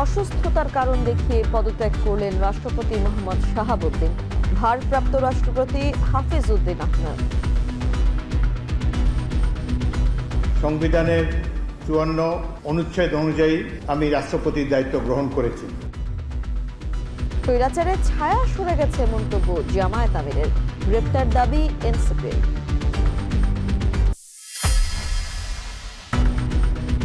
অসুস্থতার কারণ দেখিয়ে পদত্যাগ করলেন রাষ্ট্রপতি মোহাম্মদ শাহাবুদ্দিন। ভারপ্রাপ্ত রাষ্ট্রপতি হাফিজ উদ্দিন আহমেদ। সংবিধানের ৫৪ অনুচ্ছেদ অনুযায়ী আমি রাষ্ট্রপতির দায়িত্ব গ্রহণ করেছি। স্বৈরাচারের ছায়া সরে গেছে মন্তব্য জামায়াত আমিরের। গ্রেপ্তার দাবি এনসিপির।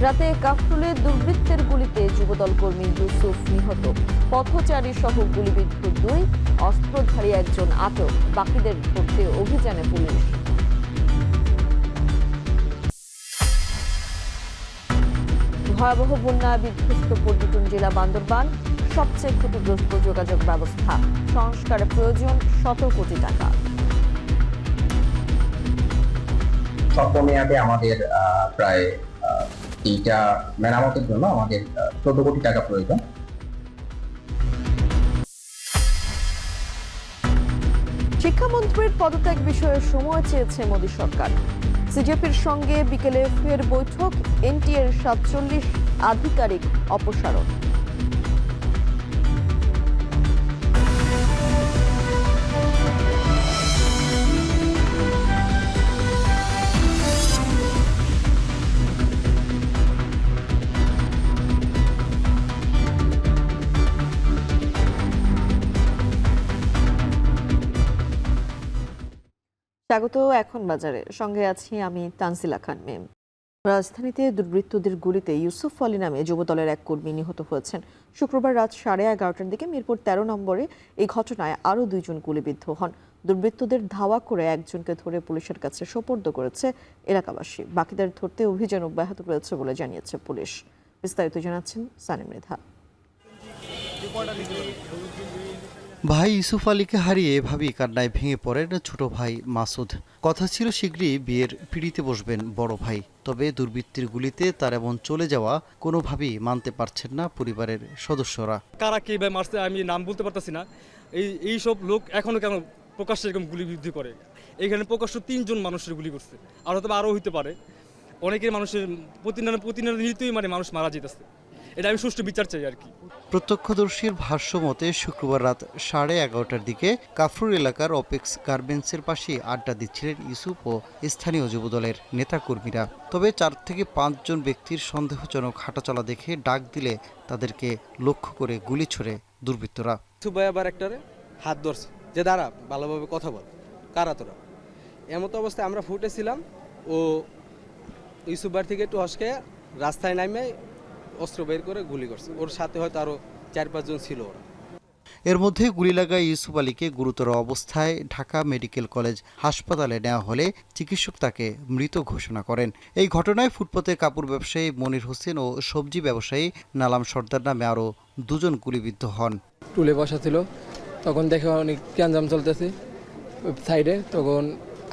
রাতে কাফরুলে দুর্বৃত্তের গুলিতে যুবদল কর্মী ইউসুফ নিহত, পথচারী সহ গুলিবিদ্ধ ২, অস্ত্রধারী একজন আটক, বাকিদের ধরতে অভিযানে পুলিশ। ভয়াবহ বন্যা বিধ্বস্ত পর্যটন জেলা বান্দরবান, সবচেয়ে ক্ষতিগ্রস্ত যোগাযোগ ব্যবস্থা, সংস্কারের প্রয়োজন শত কোটি টাকা। স্বল্প মেয়াদে আমাদের প্রায় এইটা মেরামতের জন্য আমাদের ১৪ কোটি টাকা প্রয়োজন। শিক্ষামন্ত্রীর পদত্যাগ বিষয়ে সময় চেয়েছে মোদী সরকার। সিজেপির সঙ্গে বিকেলে ফের বৈঠক, এনটিএর ৪৭ আধিকারিক অপসারণ। স্বাগত এখন বাজারে, সঙ্গে আছি আমি তানজিলা খান মেম। রাজধানীতে দুর্বৃত্তদের গুলিতে ইউসুফ আলী নামে যুবদলের এক কর্মী নিহত হয়েছেন। শুক্রবার রাত 11:30টার দিকে মিরপুর ১৩ নম্বরে এই ঘটনায় আরও ২ জন গুলিবিদ্ধ হন। দুর্বৃত্তদের ধাওয়া করে একজনকে ধরে পুলিশের কাছে সোপর্দ করেছে এলাকাবাসী। বাকিদের ধরতে অভিযান অব্যাহত রয়েছে বলে জানিয়েছে পুলিশ। বিস্তারিত জানাচ্ছেন সানিম মৃধা। ভাই ইউসুফ আলীকে হারিয়ে এভাবেই কান্নায় ভেঙে পড়েন ছোট ভাই মাসুদ। কথা ছিল শীঘ্রই বিয়ের পিঁড়িতে বসবেন বড় ভাই, তবে দুর্বৃত্তের গুলিতে তার এমন চলে যাওয়া কোনোভাবেই মানতে পারছেন না পরিবারের সদস্যরা। কারা কে ভাই মারছে আমি নাম বলতে পারতেছি না। এই সব লোক এখনো কেন প্রকাশ্যে এরকম গুলিবিদ্ধ করে? এখানে প্রকাশ্য ৩ জন মানুষের গুলি করছে, আর হয়তো আরও হইতে পারে। অনেকের মানুষের প্রতিনিয়তই মানুষ মারা যেতেছে। এটা আমি সুষ্ঠু বিচার চাই আর কি। প্রত্যক্ষদর্শীর ভাষ্য মতে শুক্রবার রাত 11:30টার দিকে কাফরুল এলাকার অপেক্স গার্মেন্টসের পাশে আড্ডা দিচ্ছিলেন ইউসুফ ও স্থানীয় যুবদলের নেতাকর্মীরা। তবে ৪ থেকে ৫ জন ব্যক্তির সন্দেহজনক হাঁটাচলা দেখে ডাক দিলে তাদেরকে লক্ষ্য করে গুলি ছোড়ে দুর্বৃত্তরা। সুবাই আবার একটারে হাত ধরছে যে দাঁড়া ভালোভাবে কথা বল, কারা তোরা। এমতো অবস্থায় আমরা ফুটেছিলাম, ও ইউসুফ বাড়ি থেকে একটু হসকে রাস্তায় নামে অস্ত্র বের করে গুলি করছে। ওর সাথে হয়তো আরো ৪-৫ জন ছিল ওরা। এর মধ্যে গুলি লাগায় ইউসুফ আলীকে গুরুতর অবস্থায় ঢাকা মেডিকেল কলেজ হাসপাতালে নেওয়া হলে চিকিৎসক তাকে মৃত ঘোষণা করেন। এই ঘটনায় ফুটপাতে কাপড় ব্যবসায়ী মনির হোসেন ও সবজি ব্যবসায়ী নালাম সর্দার নামে আরও ২ জন গুলিবিদ্ধ হন। টুলে বসা ছিল, তখন দেখে অনেক ক্যানজাম চলতেছে সাইডে, তখন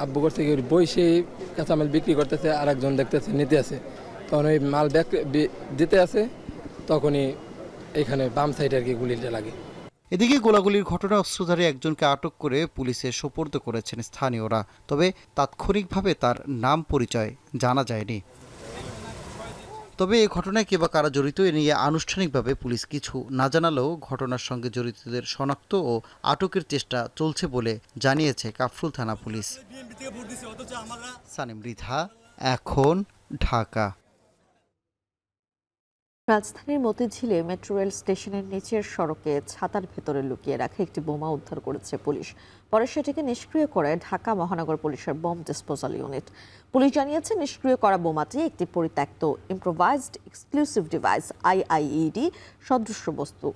আব্বু করতে গিয়ে বইসে কাঁচামাল বিক্রি করতেছে, আর একজন দেখতেছে নিতে আছে, তখন ওই মাল ব্যাগ দিতে আছে, তখনই এখানে বাম সাইডে আর কি গুলিটা লাগে। এদিকে গোলাগুলির ঘটনায় অস্ত্রধারী একজনকে আটক করে পুলিশে সোপর্দ করেছেন স্থানীয়রা, তবে তাৎক্ষণিকভাবে তার নাম পরিচয় জানা যায়নি। তবে এই ঘটনায় কে বা কারা জড়িত এ নিয়ে আনুষ্ঠানিকভাবে পুলিশ কিছু না জানালেও ঘটনার সঙ্গে জড়িতদের শনাক্ত ও আটকের চেষ্টা চলছে বলে জানিয়েছে কাফরুল থানা পুলিশ। সানিম মৃধা, এখন, ঢাকা। রাজধানীর মতিঝিলে মেট্রো রেল স্টেশনের নিচের সড়কে ছাতার ভেতরে লুকিয়ে রাখা একটি বোমা উদ্ধার করেছে পুলিশ। পরে সেটিকে নিষ্ক্রিয় করে ঢাকা মহানগর পুলিশের বম ডিসপোজাল ইউনিট। পুলিশ জানিয়েছে নিষ্ক্রিয় করা বোমাটি একটি পরিত্যক্ত ইম্প্রোভাইজড এক্সপ্লোসিভ ডিভাইস IIED সদৃশ বস্তু।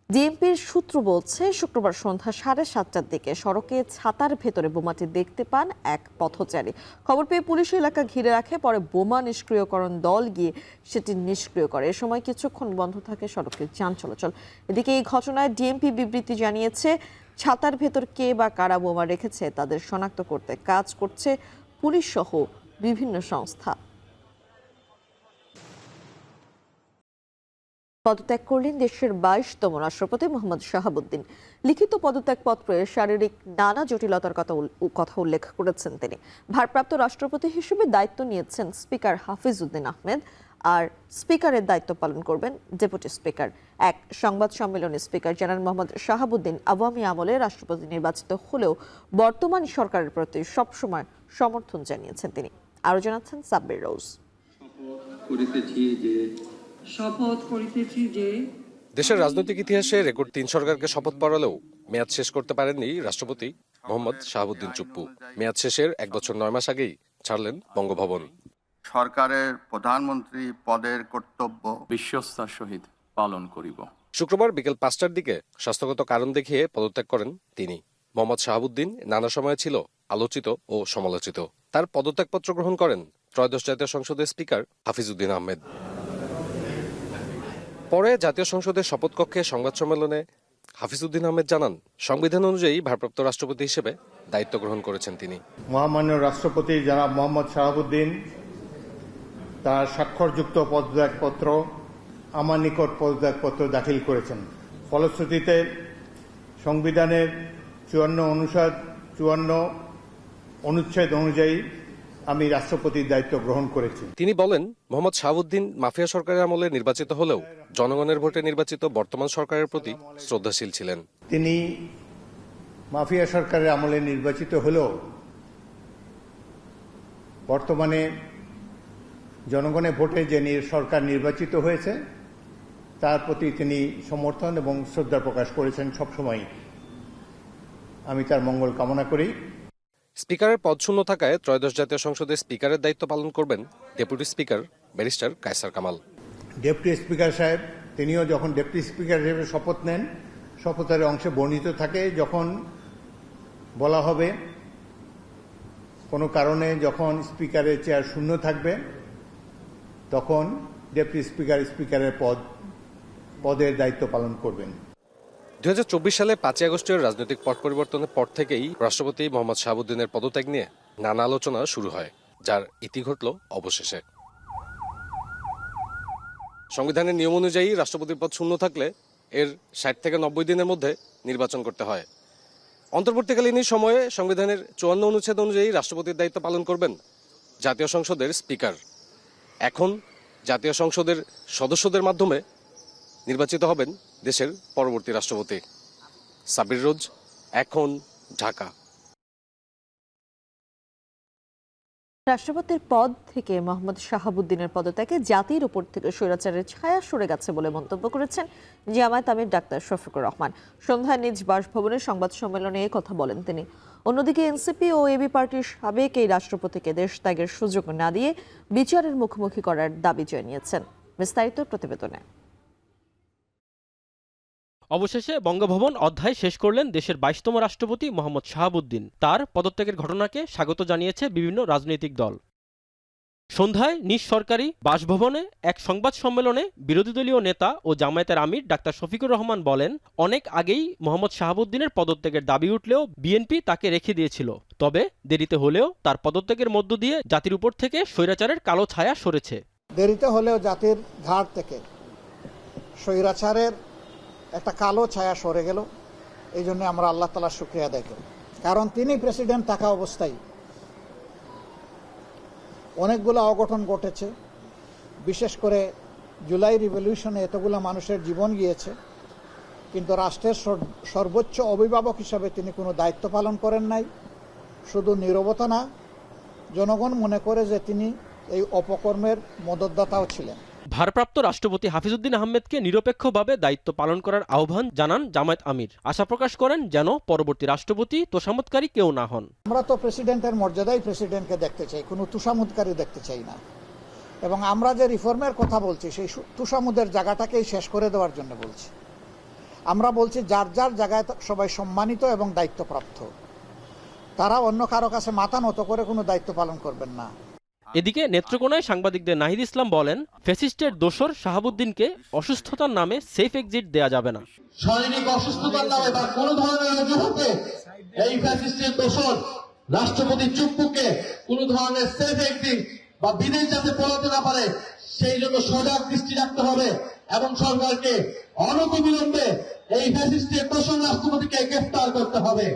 ডিএমপির সূত্র বলছে, শুক্রবার সন্ধ্যা 7:30টার দিকে সড়কে ছাতার ভেতরে বোমাটি দেখতে পান এক পথচারী। খবর পেয়ে পুলিশ এলাকা ঘিরে রাখে, পরে বোমা নিষ্ক্রিয়করণ দল গিয়ে সেটি নিষ্ক্রিয় করে। এ সময় কিছুক্ষণ বন্ধ থাকে সড়কের যান চলাচল। এদিকে এই ঘটনায় ডিএমপি বিবৃতি জানিয়েছে, ছাতার ভেতর কে বা কারা বোমা রেখেছে তাদের শনাক্ত করতে কাজ করছে পুলিশ সহ বিভিন্ন সংস্থা। পদত্যাগ করলেন দেশের 22তম রাষ্ট্রপতি মোহাম্মদ শাহাবুদ্দিন। লিখিত পদত্যাগপত্রে শারীরিক নানা জটিলতার কথা উল্লেখ করেছেন তিনি। ভারপ্রাপ্ত রাষ্ট্রপতি হিসেবে দায়িত্ব নিয়েছেন স্পিকার হাফিজ উদ্দিন আহমেদ। আর স্পিকারের দায়িত্ব পালন করবেন ডেপুটি স্পিকার। এক সংবাদ সম্মেলনে স্পিকার জানান মোহাম্মদ শাহাবুদ্দিন আওয়ামী আমলে রাষ্ট্রপতি নির্বাচিত হলেও বর্তমান সরকারের প্রতি সবসময় সমর্থন জানিয়েছেন তিনি। আরও জানাচ্ছেন সাব্বির রোজ। শপথ করিতেছি যে দেশের রাজনৈতিক ইতিহাসে রেকর্ড 3 সরকারকে শপথ পড়ালেও মেয়াদ শেষ করতে পারেননি রাষ্ট্রপতি মোহাম্মদ শাহাবুদ্দিন চুপ্পু। মেয়াদ শেষের 1 বছর 9 মাস আগেই ছাড়লেন বঙ্গভবন। সরকারের প্রধানমন্ত্রী পদের কর্তব্য বিশ্বস্তার সহিত পালন করিব। শুক্রবার বিকেল 5টার দিকে স্বাস্থ্যগত কারণ দেখিয়ে পদত্যাগ করেন তিনি। মোহাম্মদ শাহাবুদ্দিন নানা সময়ে ছিল আলোচিত ও সমালোচিত। তার পদত্যাগপত্র গ্রহণ করেন ত্রয়োদশ জাতীয় সংসদের স্পিকার হাফিজউদ্দিন আহমেদ। পরে জাতীয় সংসদের শপথ কক্ষে সংবাদ সম্মেলনে হাফিজউদ্দিন আহমেদ জানান, সংবিধান অনুযায়ী ভারপ্রাপ্ত রাষ্ট্রপতি হিসেবে দায়িত্ব গ্রহণ করেছেন তিনি। মহামান্য রাষ্ট্রপতি জনাব মোহাম্মদ শাহাবুদ্দিন তার স্বাক্ষরযুক্ত পদত্যাগপত্র আমার নিকট পদত্যাগপত্র দাখিল করেছেন। ফলশ্রুতিতে সংবিধানের 54 অনুচ্ছেদ অনুযায়ী আমি রাষ্ট্রপতির দায়িত্ব গ্রহণ করেছি। তিনি বলেন, মোহাম্মদ শাহাবুদ্দিন মাফিয়া সরকারের আমলে নির্বাচিত হলেও জনগণের ভোটে নির্বাচিত বর্তমান সরকারের প্রতি শ্রদ্ধাশীল ছিলেন। তিনি মাফিয়া সরকারের আমলে নির্বাচিত হলেও বর্তমানে জনগণের ভোটে যে সরকার নির্বাচিত হয়েছে তার প্রতি তিনি সমর্থন এবং শ্রদ্ধা প্রকাশ করেছেন সবসময়। আমি তার মঙ্গল কামনা করি। স্পিকারের পদ শূন্য থাকায় ত্রয়োদশ জাতীয় সংসদের স্পিকারের দায়িত্ব পালন করবেন deputy speaker barrister Kaiser Kamal. Deputy speaker সাহেব তিনিও যখন ডেপুটি স্পিকার হিসেবে শপথ নেন, শপথের অংশে বর্ণিত থাকে যখন বলা হবে কোনো কারণে যখন স্পিকারের চেয়ার শূন্য থাকবে তখন ডেপুটি স্পিকার স্পিকারের পদের দায়িত্ব পালন করবেন। 2024 সালে 5 আগস্টের রাজনৈতিক পট পরিবর্তনের পর থেকেই রাষ্ট্রপতি মোহাম্মদ শাহাবুদ্দিনের পদত্যাগ নিয়ে নানা আলোচনা শুরু হয়, যার ইতি ঘটল অবশেষে। সংবিধানের নিয়ম অনুযায়ী রাষ্ট্রপতির পদ শূন্য থাকলে এর 60 থেকে 90 দিনের মধ্যে নির্বাচন করতে হয়। অন্তর্বর্তীকালীন সময়ে সংবিধানের 54 অনুচ্ছেদ অনুযায়ী রাষ্ট্রপতির দায়িত্ব পালন করবেন জাতীয় সংসদের স্পিকার। এখন জাতীয় সংসদের সদস্যদের মাধ্যমে নির্বাচিত হবেন দেশের পরবর্তী রাষ্ট্রপতি। সাব্বির রোজ, এখন, ঢাকা। রাষ্ট্রপতির পদ থেকে মোহাম্মদ শাহাবুদ্দিনের পদত্যাগে জাতির উপর থেকে স্বৈরাচারের ছায়া সরে গেছে বলে মন্তব্য করেছেন জামায়াত আমির ডাক্তার শফিকুর রহমান। সন্ধ্যায় নিজ বাসভবনে সংবাদ সম্মেলনে এ কথা বলেন তিনি। অন্যদিকে এনসিপি ও এবি পার্টির সাবেক এই রাষ্ট্রপতিকে দেশ ত্যাগের সুযোগ না দিয়ে বিচারের মুখোমুখি করার দাবি জানিয়েছেন। বিস্তারিত প্রতিবেদনে। অবশেষে বঙ্গভবন অধ্যায় শেষ করলেন দেশের 22তম রাষ্ট্রপতি মোহাম্মদ শাহাবুদ্দিন। তার পদত্যাগের ঘটনাকে স্বাগত জানিয়েছে বিভিন্ন রাজনৈতিক দল। সন্ধ্যায় নিজ সরকারি বাসভবনে এক সংবাদ সম্মেলনে বিরোধী দলীয় নেতা ও জামায়াতের আমির ডাক্তার শফিকুর রহমান বলেন, অনেক আগেই মোহাম্মদ শাহাবুদ্দিনের পদত্যাগের দাবি উঠলেও বিএনপি তাকে রেখে দিয়েছিল। তবে দেরিতে হলেও তার পদত্যাগের মধ্য দিয়ে জাতির উপর থেকে স্বৈরাচারের কালো ছায়া সরেছে। দেরিতে হলেও জাতির ঘাট থেকে স্বৈরাচারের একটা কালো ছায়া সরে গেল। এই জন্য আমরা আল্লাহ তাআলার শুকরিয়া আদায় করি, কারণ তিনি প্রেসিডেন্ট থাকা অবস্থায় অনেকগুলো অঘটন ঘটেছে। বিশেষ করে জুলাই রিভলিউশনে এতগুলো মানুষের জীবন গিয়েছে, কিন্তু রাষ্ট্রের সর্বোচ্চ অভিভাবক হিসাবে তিনি কোনো দায়িত্ব পালন করেন নাই। শুধু নীরবতা না, জনগণ মনে করে যে তিনি এই অপকর্মের মদতদাতাও ছিলেন। ভারপ্রাপ্ত রাষ্ট্রপতি হাফিজউদ্দিন আহমেদকে নিরপেক্ষভাবে দায়িত্ব পালন করার আহ্বান জানান জামায়াত আমির। আশা প্রকাশ করেন যেন পরবর্তী রাষ্ট্রপতি তোষামোদকারী কেউ না হন। আমরা তো প্রেসিডেন্টের মর্যাদায় প্রেসিডেন্টকে দেখতে চাই, কোনো তোষামোদকারী দেখতে চাই না। এবং আমরা যে রিফর্মের কথা বলছি সেই তোষামোদের জায়গাটাকেই শেষ করে দেওয়ার জন্য বলছি। আমরা বলছি যার যার জায়গায় সবাই সম্মানিত এবং দায়িত্বপ্রাপ্ত, তারা অন্য কারো কাছে মাথা নত করে কোনো দায়িত্ব পালন করবেন না। এদিকে নেত্রকোনায় সাংবাদিকদের নাহিদ ইসলাম বলেন, ফ্যাসিস্টের দোসর শাহাবুদ্দিনকে অসুস্থতার নামে সেফ এক্সিট দেয়া যাবে না। শারীরিক অসুস্থতার নামে বা কোনো ধরনের অজুহাতে এই ফ্যাসিস্টের দোসর রাষ্ট্রপতি চুপ্পুকে কোনো ধরনের সেফ এক্সিট বা বিদেশ যাতে পড়াতে না পারে সেই জন্য সজাগ দৃষ্টি রাখতে হবে এবং সরকারকে অনতিবিলম্বে এই ফ্যাসিস্টের দোসর রাষ্ট্রপতিকে গ্রেফতার করতে হবে।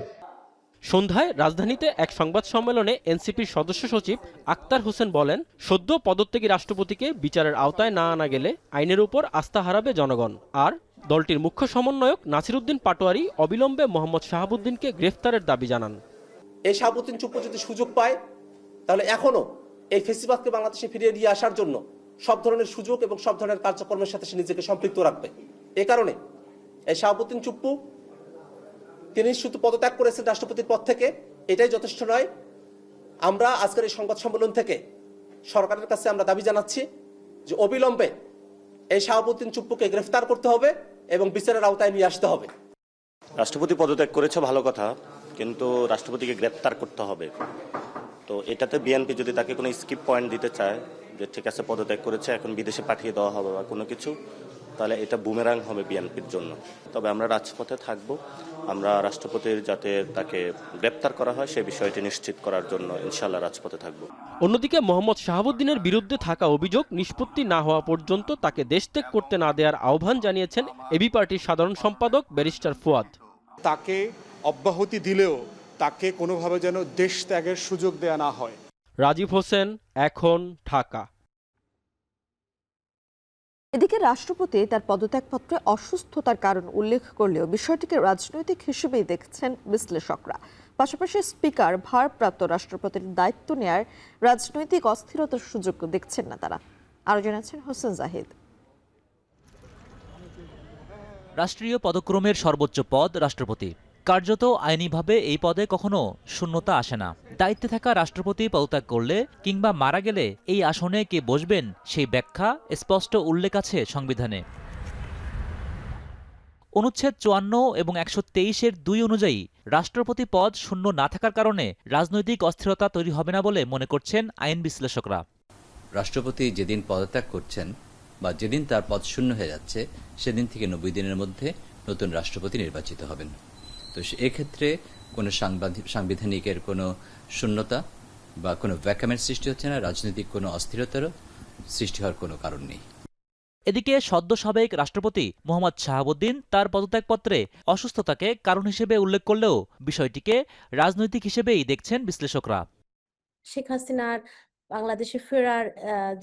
সন্ধ্যায় রাজধানীতে এক সংবাদ সম্মেলনে এনসিপির সদস্য সচিব আক্তার হোসেন বলেন, সদ্য পদত্যাগী রাষ্ট্রপতিকে বিচারের আওতায় না আনা গেলে আইনের উপর আস্থা হারাবে জনগণ। আর দলটির মুখ্য সমন্বয়ক নাসিরউদ্দিন পাটোয়ারি অবিলম্বে মোহাম্মদ শাহাবুদ্দিনকে গ্রেফতারের দাবি জানান। এই শাহাবুদ্দিন চুপ্পু যদি সুযোগ পায় তাহলে এখনো এই ফেসিবাদকে বাংলাদেশে ফিরিয়ে নিয়ে আসার জন্য সব ধরনের সুযোগ এবং সব ধরনের কার্যক্রমের সাথে সে নিজেকে সম্পৃক্ত রাখবে। এ কারণে এই শাহাবুদ্দিন চুপ্পু তিনি শুধু পদত্যাগ করেছেন রাষ্ট্রপতির পদ থেকে, এটাই যথেষ্ট নয়। আমরা আজকের এই সংবাদ সম্মেলন থেকে সরকারের কাছে আমরা দাবি জানাচ্ছি যে অবিলম্বে এই শাহাবুদ্দিন চুপ্পুকে গ্রেফতার করতে হবে এবং বিচারের আওতায় নিয়ে আসতে হবে। রাষ্ট্রপতি পদত্যাগ করেছে ভালো কথা, কিন্তু রাষ্ট্রপতিকে গ্রেফতার করতে হবে। তো এটাতে বিএনপি যদি তাকে কোনো স্কিপ পয়েন্ট দিতে চায় যে ঠিক আছে পদত্যাগ করেছে এখন বিদেশে পাঠিয়ে দেওয়া হবে বা কোনো কিছু, তাহলে এটা বুমেরাং হবে বিএনপির জন্য। তবে আমরা রাজপথে থাকব, আমরা রাষ্ট্রপতির যাতে তাকে গ্রেপ্তার করা হয় সেই বিষয়টি নিশ্চিত করার জন্য ইনশাআল্লাহ রাজপথে থাকব। অন্যদিকে মোহাম্মদ শাহাবুদ্দিনের বিরুদ্ধে থাকা অভিযোগ নিষ্পত্তি না হওয়া পর্যন্ত তাকে দেশত্যাগ করতে না দেওয়ার আহ্বান জানিয়েছেন এবি পার্টির সাধারণ সম্পাদক ব্যারিস্টার ফুয়াদ। তাকে অব্যাহতি দিলেও তাকে কোনোভাবে যেন দেশ ত্যাগের সুযোগ দেয়া না হয়। রাজীব হোসেন, এখন, ঢাকা। এদিকে রাষ্ট্রপতি তার পদত্যাগপত্রে অসুস্থতার কারণ উল্লেখ করলেও বিষয়টিকে রাজনৈতিক হিসেবেই দেখছেন বিশ্লেষকরা। পাশাপাশি স্পিকার ভারপ্রাপ্ত রাষ্ট্রপতির দায়িত্ব নেয়ার রাজনৈতিক অস্থিরতার সুযোগ দেখছেন না তারা। আরো জানাচ্ছেন হোসেন জাহিদ। রাষ্ট্রীয় পদক্রমের সর্বোচ্চ পদ রাষ্ট্রপতি। কার্যত আইনিভাবে এই পদে কখনো শূন্যতা আসে না। দায়িত্বে থাকা রাষ্ট্রপতি পদত্যাগ করলে কিংবা মারা গেলে এই আসনে কে বসবেন সেই ব্যাখ্যা স্পষ্ট উল্লেখ আছে সংবিধানে। অনুচ্ছেদ ৫৪ এবং ১২৩-এর ২ অনুযায়ী রাষ্ট্রপতি পদ শূন্য না থাকার কারণে রাজনৈতিক অস্থিরতা তৈরি হবে না বলে মনে করছেন আইন বিশ্লেষকরা। রাষ্ট্রপতি যেদিন পদত্যাগ করছেন বা যেদিন তার পদ শূন্য হয়ে যাচ্ছে সেদিন থেকে ৯০ দিনের মধ্যে নতুন রাষ্ট্রপতি নির্বাচিত হবেন। তো এক্ষেত্রে কোনো সাংবিধানিকের কোনো শূন্যতা বা কোনো ভ্যাকামেন্ট সৃষ্টি হচ্ছে না, রাজনৈতিক কোনো অস্থিরতারও সৃষ্টি হওয়ার কোনো কারণ নেই। এদিকে সদ্য সাবেক রাষ্ট্রপতি মোহাম্মদ শাহাবুদ্দিন তার পদত্যাগপত্রে অসুস্থতাকে কারণ হিসেবে উল্লেখ করলেও বিষয়টিকে রাজনৈতিক হিসেবেই দেখছেন বিশ্লেষকরা। শেখ হাসিনার বাংলাদেশে ফেরার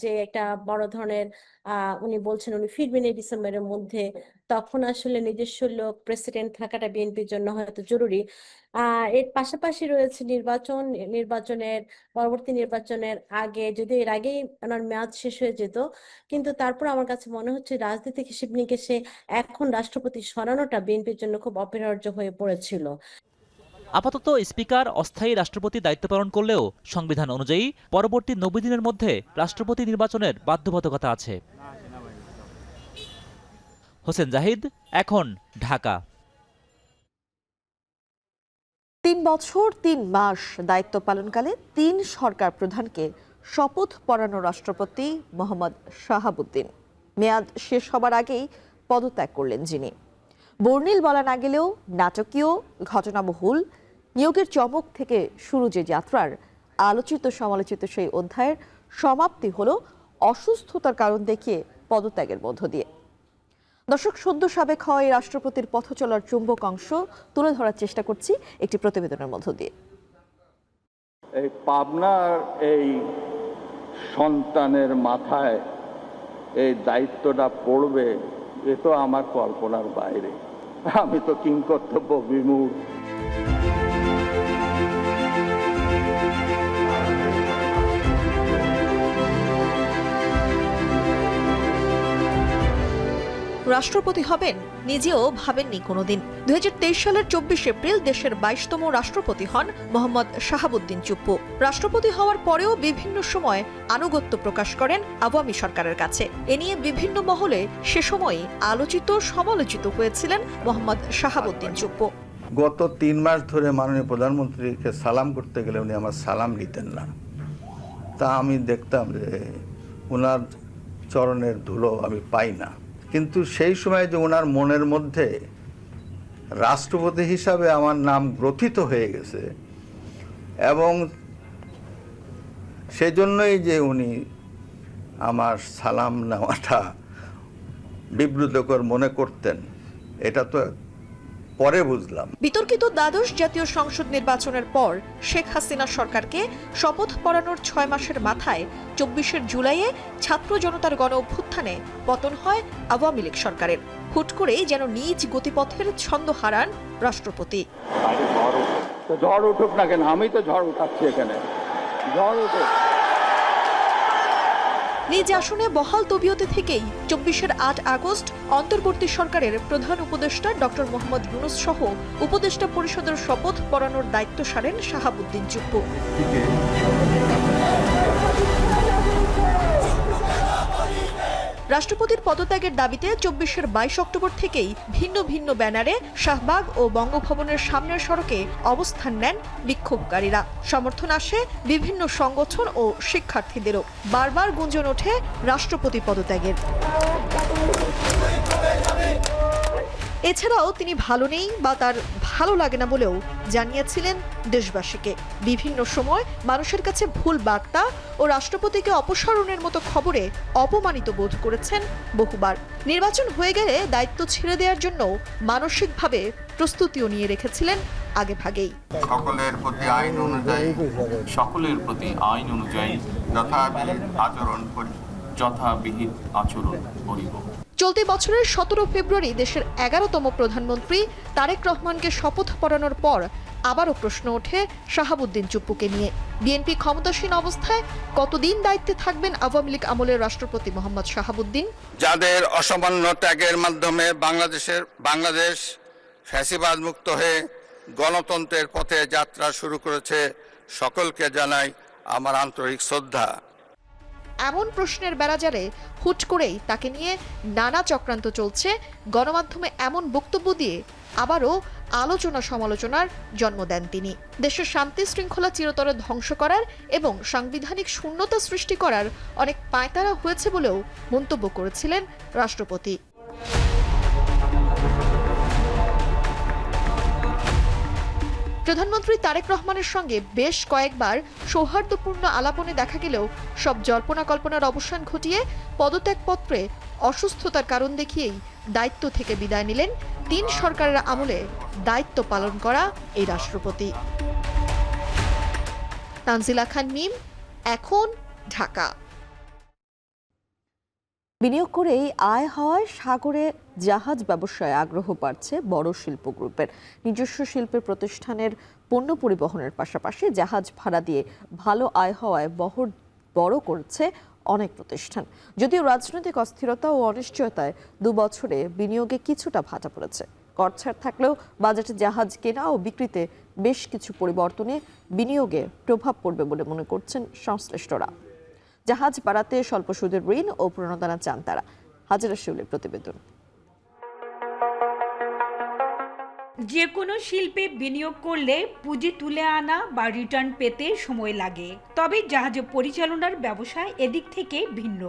যে একটা বড় ধরনের উনি বলছেন উনি ফিরবেন এই ডিসেম্বরের মধ্যে, তখন আসলে নিজস্ব লোক প্রেসিডেন্ট থাকাটা বিএনপির জন্য হয়তো জরুরি। এর পাশাপাশি রয়েছে নির্বাচনের পরবর্তী নির্বাচনের আগে, যদি এর আগেই ওনার মেয়াদ শেষ হয়ে যেত, কিন্তু তারপর আমার কাছে মনে হচ্ছে রাজনৈতিক হিসেব নিকেশে এখন রাষ্ট্রপতি সরানোটা বিএনপির জন্য খুব অপরিহার্য হয়ে পড়েছিল। আপাতত স্পিকার অস্থায়ী রাষ্ট্রপতি দায়িত্ব পালন করলেও সংবিধান অনুযায়ী পরবর্তী ৯০ দিনের মধ্যে রাষ্ট্রপতি নির্বাচনের বাধ্যবাধকতা আছে। হোসেন জাহিদ, এখন, ঢাকা। ৩ বছর ৩ মাস দায়িত্ব পালনকালে ৩ সরকার প্রধানকে শপথ পড়ানো রাষ্ট্রপতি মোহাম্মদ শাহাবুদ্দিন মেয়াদ শেষ হবার আগেই পদত্যাগ করলেন যিনি। বর্ণিল বলা না গেলেও নাটকীয়, ঘটনাবহুল, নিয়োগের চমক থেকে শুরু যে যাত্রার আলোচিত সমালোচিত সেই অধ্যায়ের সমাপ্তি হলো অসুস্থতার কারণ দেখিয়ে পদত্যাগের মধ্য দিয়ে। দর্শক, সদ্য সাবেক হওয়া এই রাষ্ট্রপতির পথ চলার চুম্বক অংশ তুলে ধরার চেষ্টা করছি একটি প্রতিবেদনের মধ্য দিয়ে। এই পাবনার এই সন্তানের মাথায় এই দায়িত্বটা পড়বে এ তো আমার কল্পনার বাইরে। আমি তো কিংকর্তব্য বিমূঢ়। রাষ্ট্রপতি হবেন নিজেও ভাবেননি কোনোদিন। ২০২৩ সালের ২৪ এপ্রিল দেশের ২২তম রাষ্ট্রপতি হন মোহাম্মদ শাহাবুদ্দিন চুপ্পু। রাষ্ট্রপতি হওয়ার পরেও বিভিন্ন সময় আনুগত্য প্রকাশ করেন আওয়ামী সরকারের কাছে। এ নিয়ে বিভিন্ন মহলে সে সময়ই আলোচিত সমালোচিত হয়েছিলেন মোহাম্মদ শাহাবুদ্দিন চুপ্পু। গত ৩ মাস ধরে মাননীয় প্রধানমন্ত্রীকে সালাম করতে গেলে উনি আমার সালাম নিতেন না। তা আমি দেখতাম যে ওনার চরণের ধুলো আমি পাই না। কিন্তু সেই সময় যে ওনার মনের মধ্যে রাষ্ট্রপতি হিসাবে আমার নাম গ্রথিত হয়ে গেছে এবং সেজন্যই যে উনি আমার সালাম নেওয়াটা বিব্রতকর মনে করতেন, এটা তো পরে বুঝলাম। বিতর্কিত দ্বাদশ জাতীয় সংসদ নির্বাচনের পর শেখ হাসিনা সরকারকে শপথ পড়ানোর 6 মাসের মাথায় 24 জুলাইয়ে ছাত্র জনতার গণ অভ্যুত্থানে পতন হয় আওয়ামী লীগ সরকারের। হুট করেই যেন নিজ গতিপথের ছন্দ হারান রাষ্ট্রপতি। ঝড় উঠুক না কেন, আমি তো ঝড় উঠাচ্ছি এখানে, ঝড় উঠুক। নিজ আসনে বহাল তবিয়তে থেকেই 24 আগস্ট অন্তর্বর্তী সরকারের প্রধান উপদেষ্টা ডক্টর মোহাম্মদ ইউনূস সহ উপদেষ্টা পরিষদের শপথ পড়ানোর দায়িত্ব সারেন শাহাবুদ্দিন চুপ্পু। রাষ্ট্রপতির পদত্যাগের দাবিতে 22 অক্টোবর থেকেই ভিন্ন ভিন্ন ব্যানারে শাহবাগ ও বঙ্গভবনের সামনের সড়কে অবস্থান নেন বিক্ষোভকারীরা। সমর্থন আসে বিভিন্ন সংগঠন ও শিক্ষার্থীদেরও। বারবার গুঞ্জন ওঠে রাষ্ট্রপতি পদত্যাগের। এছাড়াও তিনি ভালো নেই বা তার ভালো লাগে না বলেও জানিয়েছিলেন দেশবাসীকে। বিভিন্ন সময় মানুষের কাছে ভুল বার্তা ও রাষ্ট্রপতিকে অপসারণের মতো খবরে অপমানিত বোধ করেছেন বহুবার। নির্বাচন হয়ে গেলে দায়িত্ব ছেড়ে দেওয়ার জন্য মানসিকভাবে প্রস্তুতিও নিয়ে রেখেছিলেন আগেভাগেই। সকলের প্রতি আইন অনুযায়ী যথাবিহিত আচরণ করিব। চলতি বছরের 17 ফেব্রুয়ারি দেশের 11তম প্রধানমন্ত্রী তারেক রহমানকে শপথ পড়ানোর পর আবারও প্রশ্ন ওঠে শাহাবুদ্দিন চুপ্পুকে নিয়ে। বিএনপি ক্ষমতাসীন অবস্থায় কতদিন দায়িত্বে থাকবেন আওয়ামী লীগ আমলের রাষ্ট্রপতি মোহাম্মদ শাহাবুদ্দিন? যাদের অসামান্য ত্যাগের মাধ্যমে বাংলাদেশ ফ্যাসিবাদ মুক্ত হয়ে গণতন্ত্রের পথে যাত্রা শুরু করেছে, সকলকে জানাই আমার আন্তরিক শ্রদ্ধা। এমন প্রশ্নের বেড়াজালে হুট করেই তাকে নিয়ে নানা চক্রান্ত চলছে। গণমাধ্যমে এমন বক্তব্য দিয়ে আবারও আলোচনা সমালোচনার জন্ম দেন তিনি। দেশের শান্তি শৃঙ্খলা চিরতর ধ্বংস করার এবং সাংবিধানিক শূন্যতা সৃষ্টি করার অনেক পায়তারা হয়েছে বলেও মন্তব্য করেছিলেন রাষ্ট্রপতি। প্রধানমন্ত্রী তারেক রহমানের সঙ্গে বেশ কয়েকবার সৌহার্দ্যপূর্ণ আলাপনে দেখা গেলেও সব জল্পনা কল্পনার অবসান ঘটিয়ে পদত্যাগপত্রে অসুস্থতার কারণ দেখিয়েই দায়িত্ব থেকে বিদায় নিলেন 3 সরকারের আমলে দায়িত্ব পালন করা এই রাষ্ট্রপতি। তানজিলা খান মিম, এখন, ঢাকা। বিনিয়োগ করেই আয় হওয়ায় সাগরে জাহাজ ব্যবসায় আগ্রহ বাড়ছে বড় শিল্প গ্রুপের। নিজস্ব শিল্পের প্রতিষ্ঠানের পণ্য পরিবহনের পাশাপাশি জাহাজ ভাড়া দিয়ে ভালো আয় হওয়ায় বহর বড় করছে অনেক প্রতিষ্ঠান। যদিও রাজনৈতিক অস্থিরতা ও অনিশ্চয়তায় 2 বছরে বিনিয়োগে কিছুটা ভাটা পড়েছে। কর ছাড় থাকলেও বাজেটে জাহাজ কেনা ও বিক্রিতে বেশ কিছু পরিবর্তনে বিনিয়োগে প্রভাব পড়বে বলে মনে করছেন সংশ্লিষ্টরা। জাহাজ বাড়াতে স্বল্প সুদের ঋণ ও প্রণোদনা চান তারা। হাজেরা শিউলির প্রতিবেদন। যে কোনো শিল্পে বিনিয়োগ করলে পুঁজি তুলে আনা বা রিটার্ন পেতে সময় লাগে, তবে জাহাজ পরিচালনার ব্যবসা এদিক থেকে ভিন্ন।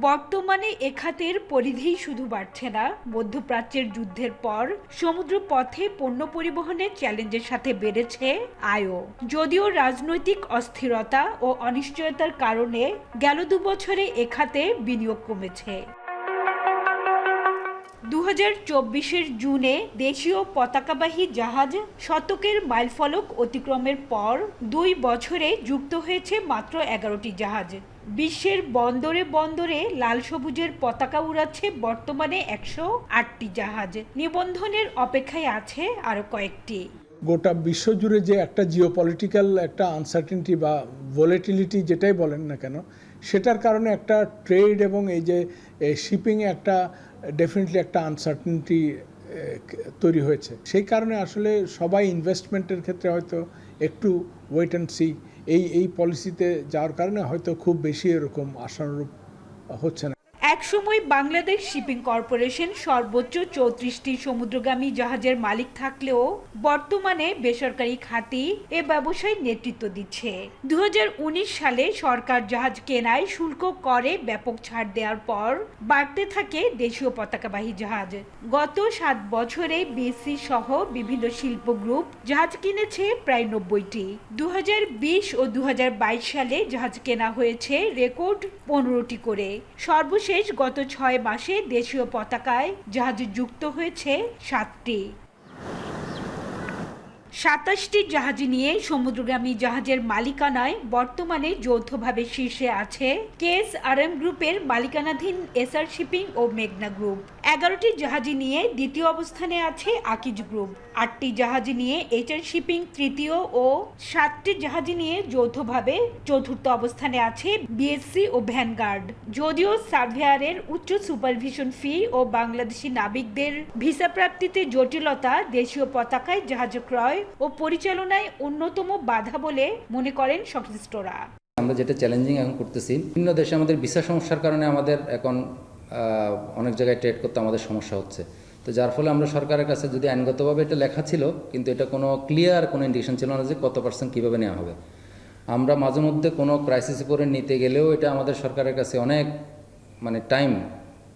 বর্তমানে এ খাতের পরিধি শুধু বাড়ছে না, মধ্যপ্রাচ্যের যুদ্ধের পর সমুদ্র পথে পণ্য পরিবহনের চ্যালেঞ্জের সাথে বেড়েছে আয়ও। যদিও রাজনৈতিক অস্থিরতা ও অনিশ্চয়তার কারণে গেল 2 বছরে এ খাতে বিনিয়োগ কমেছে। 2024 জুনে দেশীয় পতাকাবাহী জাহাজ শতকের মাইলফলক অতিক্রমের পর 2 বছরে যুক্ত হয়েছে মাত্র 11টি জাহাজ। বিশ্বের বন্দরে বন্দরে লাল সবুজের পতাকা উড়াচ্ছে বর্তমানে 108টি জাহাজ। নিবন্ধনের অপেক্ষায় আছে আরো কয়েকটি। গোটা বিশ্বজুড়ে যে একটা জিওপলিটিক্যাল একটা আনসার্টেনিটি বা ভোলেটিলিটি যেটাই বলেন না কেন, সেটার কারণে একটা ট্রেড এবং এই যে শিপিংয়ে একটা ডেফিনেটলি একটা আনসার্টেনিটি তৈরি হয়েছে। সেই কারণে আসলে সবাই ইনভেস্টমেন্টের ক্ষেত্রে হয়তো একটু ওয়েট অ্যান্ড সি এই পলিসিতে যাওয়ার কারণে হয়তো খুব বেশি এরকম আশানুরূপ হচ্ছে না। একসময় বাংলাদেশ শিপিং কর্পোরেশন সর্বোচ্চ 34টি সমুদ্রগামী জাহাজের মালিক থাকলেও বর্তমানে বেসরকারি খাতই এ ব্যবসায় নেতৃত্ব দিচ্ছে। 2019 সালে সরকার জাহাজ কেনায় শুল্ক করে ব্যাপক ছাড় দেওয়ার পর বাড়তে থাকে দেশীয় পতাকাবাহী জাহাজ। গত 7 বছরে বিএসসি সহ বিভিন্ন শিল্প গ্রুপ জাহাজ কিনেছে প্রায় 90টি। 2020 ও 2022 সালে জাহাজ কেনা হয়েছে রেকর্ড 15টি করে। সর্বশেষ গত 6 মাসে দেশীয় পতাকায় জাহাজ যুক্ত হয়েছে 7টি। 27টি জাহাজ নিয়ে সমুদ্রগামী জাহাজের মালিকানায় বর্তমানে যৌথভাবে শীর্ষে আছে KSRM গ্রুপের মালিকানাধীন এসআর শিপিং ও মেঘনা গ্রুপ। 11টি জাহাজ নিয়ে দ্বিতীয় অবস্থানে আছে আকিজ গ্রুপ, 8টি জাহাজ নিয়ে HR শিপিং তৃতীয় ও 7টি জাহাজ নিয়ে যৌথভাবে চতুর্থ অবস্থানে আছে BSC ও ভ্যানগার্ড। যদিও সার্ভেয়ারের উচ্চ সুপারভিশন ফি ও বাংলাদেশি নাবিকদের ভিসা প্রাপ্তিতে জটিলতা দেশীয় পতাকায় জাহাজ ক্রয় ও পরিচালনায় অন্যতম বাধা বলে মনে করেন সংশ্লিষ্টরা। আমরা যেটা চ্যালেঞ্জিং এখন করতেছি, বিভিন্ন দেশে আমাদের ভিসা সমস্যার কারণে আমাদের এখন অনেক জায়গায় ট্রেড করতে আমাদের সমস্যা হচ্ছে। তো যার ফলে আমরা সরকারের কাছে, যদি আইনগতভাবে এটা লেখা ছিল কিন্তু এটা কোনো ক্লিয়ার কোনো ইন্ডিকেশন ছিল না যে কত পার্সেন্ট কীভাবে নেওয়া হবে। আমরা মাঝে মধ্যে কোনো ক্রাইসিসে পরে নিতে গেলেও এটা আমাদের সরকারের কাছে অনেক টাইম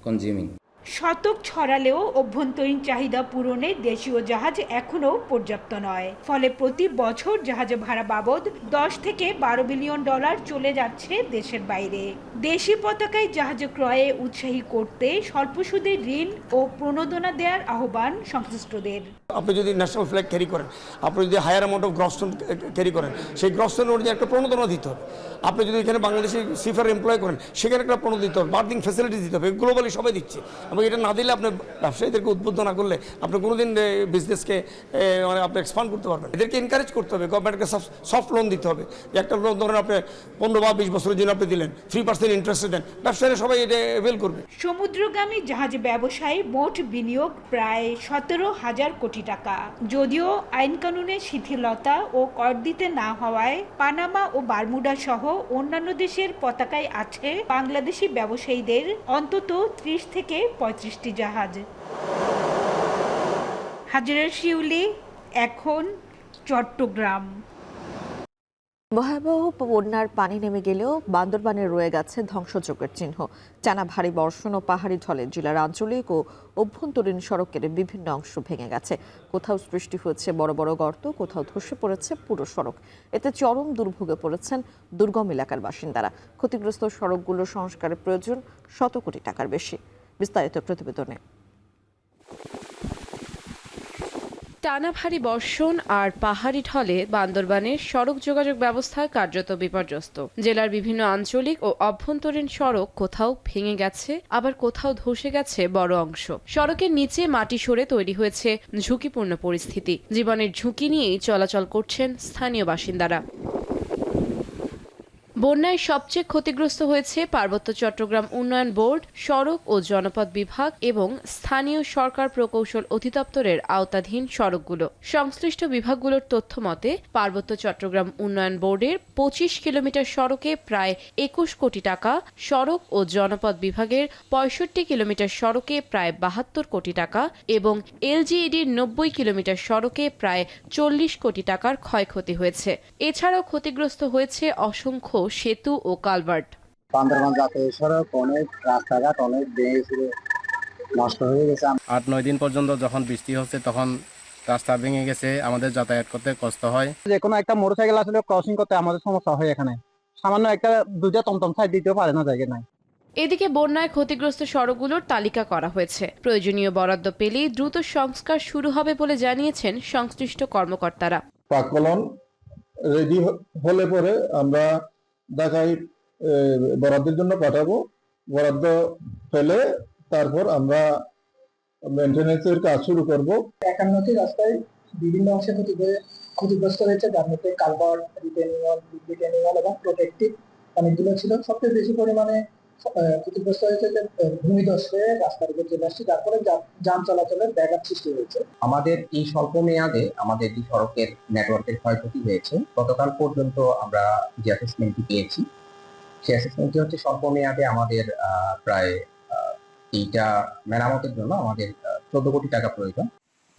কনজিউমিং। শতক ছড়ালেও অভ্যন্তরীণ চাহিদা পূরণে দেশীয় জাহাজ এখনও পর্যাপ্ত নয়। ফলে প্রতি বছর জাহাজ ভাড়া বাবদ 10 থেকে 12 বিলিয়ন ডলার চলে যাচ্ছে দেশের বাইরে। দেশি পতাকায় জাহাজ ক্রয়ে উৎসাহী করতে স্বল্প সুদে ঋণ ও প্রণোদনা দেওয়ার আহ্বান সংশ্লিষ্টদের। আপনি যদি ন্যাশনাল ফ্ল্যাগ ক্যারি করেন, আপনি যদি হায়ার অ্যামাউন্ট অফ গ্রসটোন ক্যারি করেন, সেই গ্রসটোন অনুযায়ী একটা প্রণোদনা দিতে হবে। আপনি যদি এখানে বাংলাদেশি সিফার এমপ্লয় করেন, সেখানে একটা প্রণোদনা দিতে হবে, বার্থিং ফ্যাসিলিটি দিতে হবে। গ্লোবালি সবাই দিচ্ছে, এবং এটা না দিলে আপনি ব্যবসায়ীদেরকে উদ্বুদ্ধ না করলে আপনি কোনোদিন বিজনেসকে আপনি এক্সপান্ড করতে পারবেন। এদেরকে এনকারেজ করতে হবে, গভর্নমেন্টকে সফট লোন দিতে হবে। একটা লোন ধরেন আপনি 15 বা 20 বছরের জন্য আপনি দিলেন, 3% ইন্টারেস্ট দেন, ব্যবসায়ীরা সবাই এটা অ্যাভেল করবে। সমুদ্রগামী জাহাজ ব্যবসায় মোট বিনিয়োগ প্রায় 17,000 কোটি টাকা। যদিও আইন কানুনে শিথিলতা ও কর দিতে না হওয়ায় পানামা ও বারমুডা সহ অন্যান্য দেশের পতাকায় আছে বাংলাদেশি ব্যবসায়ীদের অন্তত 30 থেকে 35টি জাহাজ। হাজরা শিউলি, এখন চট্টগ্রাম। ভয়াবহ বন্যার পানি নেমে গেলেও বান্দরবানে রয়ে গেছে ধ্বংসযজ্ঞের চিহ্ন। টানা ভারী বর্ষণ ও পাহাড়ি ঢলে জেলার আঞ্চলিক ও অভ্যন্তরীণ সড়কের বিভিন্ন অংশ ভেঙে গেছে। কোথাও সৃষ্টি হয়েছে বড় বড় গর্ত, কোথাও ধসে পড়েছে পুরো সড়ক। এতে চরম দুর্ভোগে পড়েছেন দুর্গম এলাকার বাসিন্দারা। ক্ষতিগ্রস্ত সড়কগুলো সংস্কারের প্রয়োজন শত কোটি টাকার বেশি। বিস্তারিত প্রতিবেদনে। টানা ভারী বর্ষণ আর পাহাড়ি ঢলে বান্দরবানের সড়ক যোগাযোগ ব্যবস্থা কার্যত বিপর্যস্ত। জেলার বিভিন্ন আঞ্চলিক ও অভ্যন্তরীণ সড়ক কোথাও ভেঙে গেছে, আবার কোথাও ধসে গেছে বড় অংশ। সড়কের নিচে মাটি সরে তৈরি হয়েছে ঝুঁকিপূর্ণ পরিস্থিতি। জীবনের ঝুঁকি নিয়েই চলাচল করছেন স্থানীয় বাসিন্দারা। বন্যায় সবচেয়ে ক্ষতিগ্রস্ত হয়েছে পার্বত্য চট্টগ্রাম উন্নয়ন বোর্ড, সড়ক ও জনপথ বিভাগ এবং স্থানীয় সরকার প্রকৌশল অধিদপ্তরের আওতাধীন সড়কগুলো। সংশ্লিষ্ট বিভাগগুলোর তথ্য মতে পার্বত্য চট্টগ্রাম উন্নয়ন বোর্ডের 25 কিলোমিটার সড়কে প্রায় 21 কোটি টাকা, সড়ক ও জনপথ বিভাগের 65 কিলোমিটার সড়কে প্রায় 72 কোটি টাকা এবং LGEDর 90 কিলোমিটার সড়কে প্রায় 40 কোটি টাকার ক্ষয়ক্ষতি হয়েছে। এছাড়াও ক্ষতিগ্রস্ত হয়েছে অসংখ্য সেতু ও কালভার্ট। বান্দরবান জাতীয় সড়ক অনেক রাস্তাঘাট অনেক নষ্ট হয়ে গেছে। 8-9 দিন পর্যন্ত যখন বৃষ্টি হচ্ছে তখন রাস্তা ভেঙে গেছে, আমাদের যাতায়াত করতে কষ্ট হয়। যে কোনো একটা মোটরসাইকেল আসলে ক্রসিং করতে আমাদের সমস্যা হয়। এখানে সামান্য একটা দুইটা টমটম সাইড দিতেও পারে না, জায়গা নাই। এদিকে বন্যায় ক্ষতিগ্রস্ত সড়কগুলোর তালিকা করা হয়েছে। প্রয়োজনীয় বরাদ্দ পেলেই দ্রুত সংস্কার শুরু হবে বলে জানিয়েছেন সংশ্লিষ্ট কর্মকর্তারা। পাকলন রেডি হলে পরে আমরা ঢাকায় বরাদ্দের জন্য পাঠাবো। বরাদ্দ পেলে তারপর আমরা মেইনটেনেন্সের কাজ শুরু করব। 51টি রাস্তায় বিভিন্ন অংশে ক্ষতিগ্রস্ত হয়েছে, যার মধ্যে কালভার্ট, রিটেনিং ওয়াল এবং প্রোটেক্টিভ অনেকগুলো ছিল। সবচেয়ে বেশি পরিমাণে ক্ষতিগ্রস্ত হয়েছে যে ভূমিধস হয়ে রাস্তার উপর চলে আসছে, যার ফলে যান চলাচলের ব্যাঘাত সৃষ্টি হয়েছে। আমাদের এই স্বল্প মেয়াদে আমাদের যে সড়কের নেটওয়ার্কের ক্ষয়ক্ষতি হয়েছে, গতকাল পর্যন্ত আমরা যে অ্যাসেসমেন্টটি পেয়েছি, সেই অ্যাসেসমেন্টটি হচ্ছে স্বল্প মেয়াদে আমাদের প্রায় এইটা মেরামতের জন্য আমাদের 14 কোটি টাকা প্রয়োজন।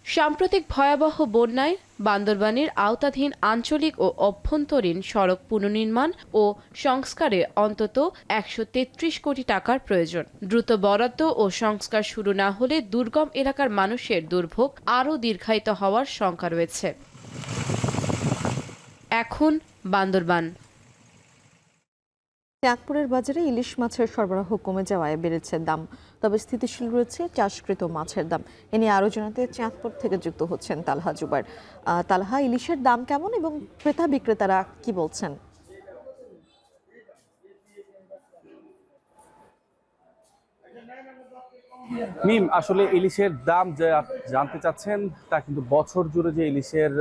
সাম্প্রতিক ভয়াবহ বন্যায় বান্দরবানের আওতাধীন আঞ্চলিক ও অভ্যন্তরীণ সড়ক পুনর্নির্মাণ ও সংস্কারে অন্তত 133 কোটি টাকার প্রয়োজন। দ্রুত বরাদ্দ ও সংস্কার শুরু না হলে দুর্গম এলাকার মানুষের দুর্ভোগ আরও দীর্ঘায়িত হওয়ার শঙ্কা রয়েছে। এখন বান্দরবান। চাঁদপুরের বাজারে ইলিশ মাছের সরবরাহ কমে যাওয়ায় বেড়েছে দাম। তবে স্থিতিশীল রয়েছে চাষকৃত মাছের দাম। এ নিয়ে আরও জানাতে চাঁদপুর থেকে যুক্ত হচ্ছেন তালহা জুবাইর। তালহা, ইলিশের দাম কেমন এবং ক্রেতা বিক্রেতারা কি বলছেন? মিম, আসলে ইলিশের দাম যে জানতে চাচ্ছেন তা কিন্তু বছর জুড়ে যে ইলিশের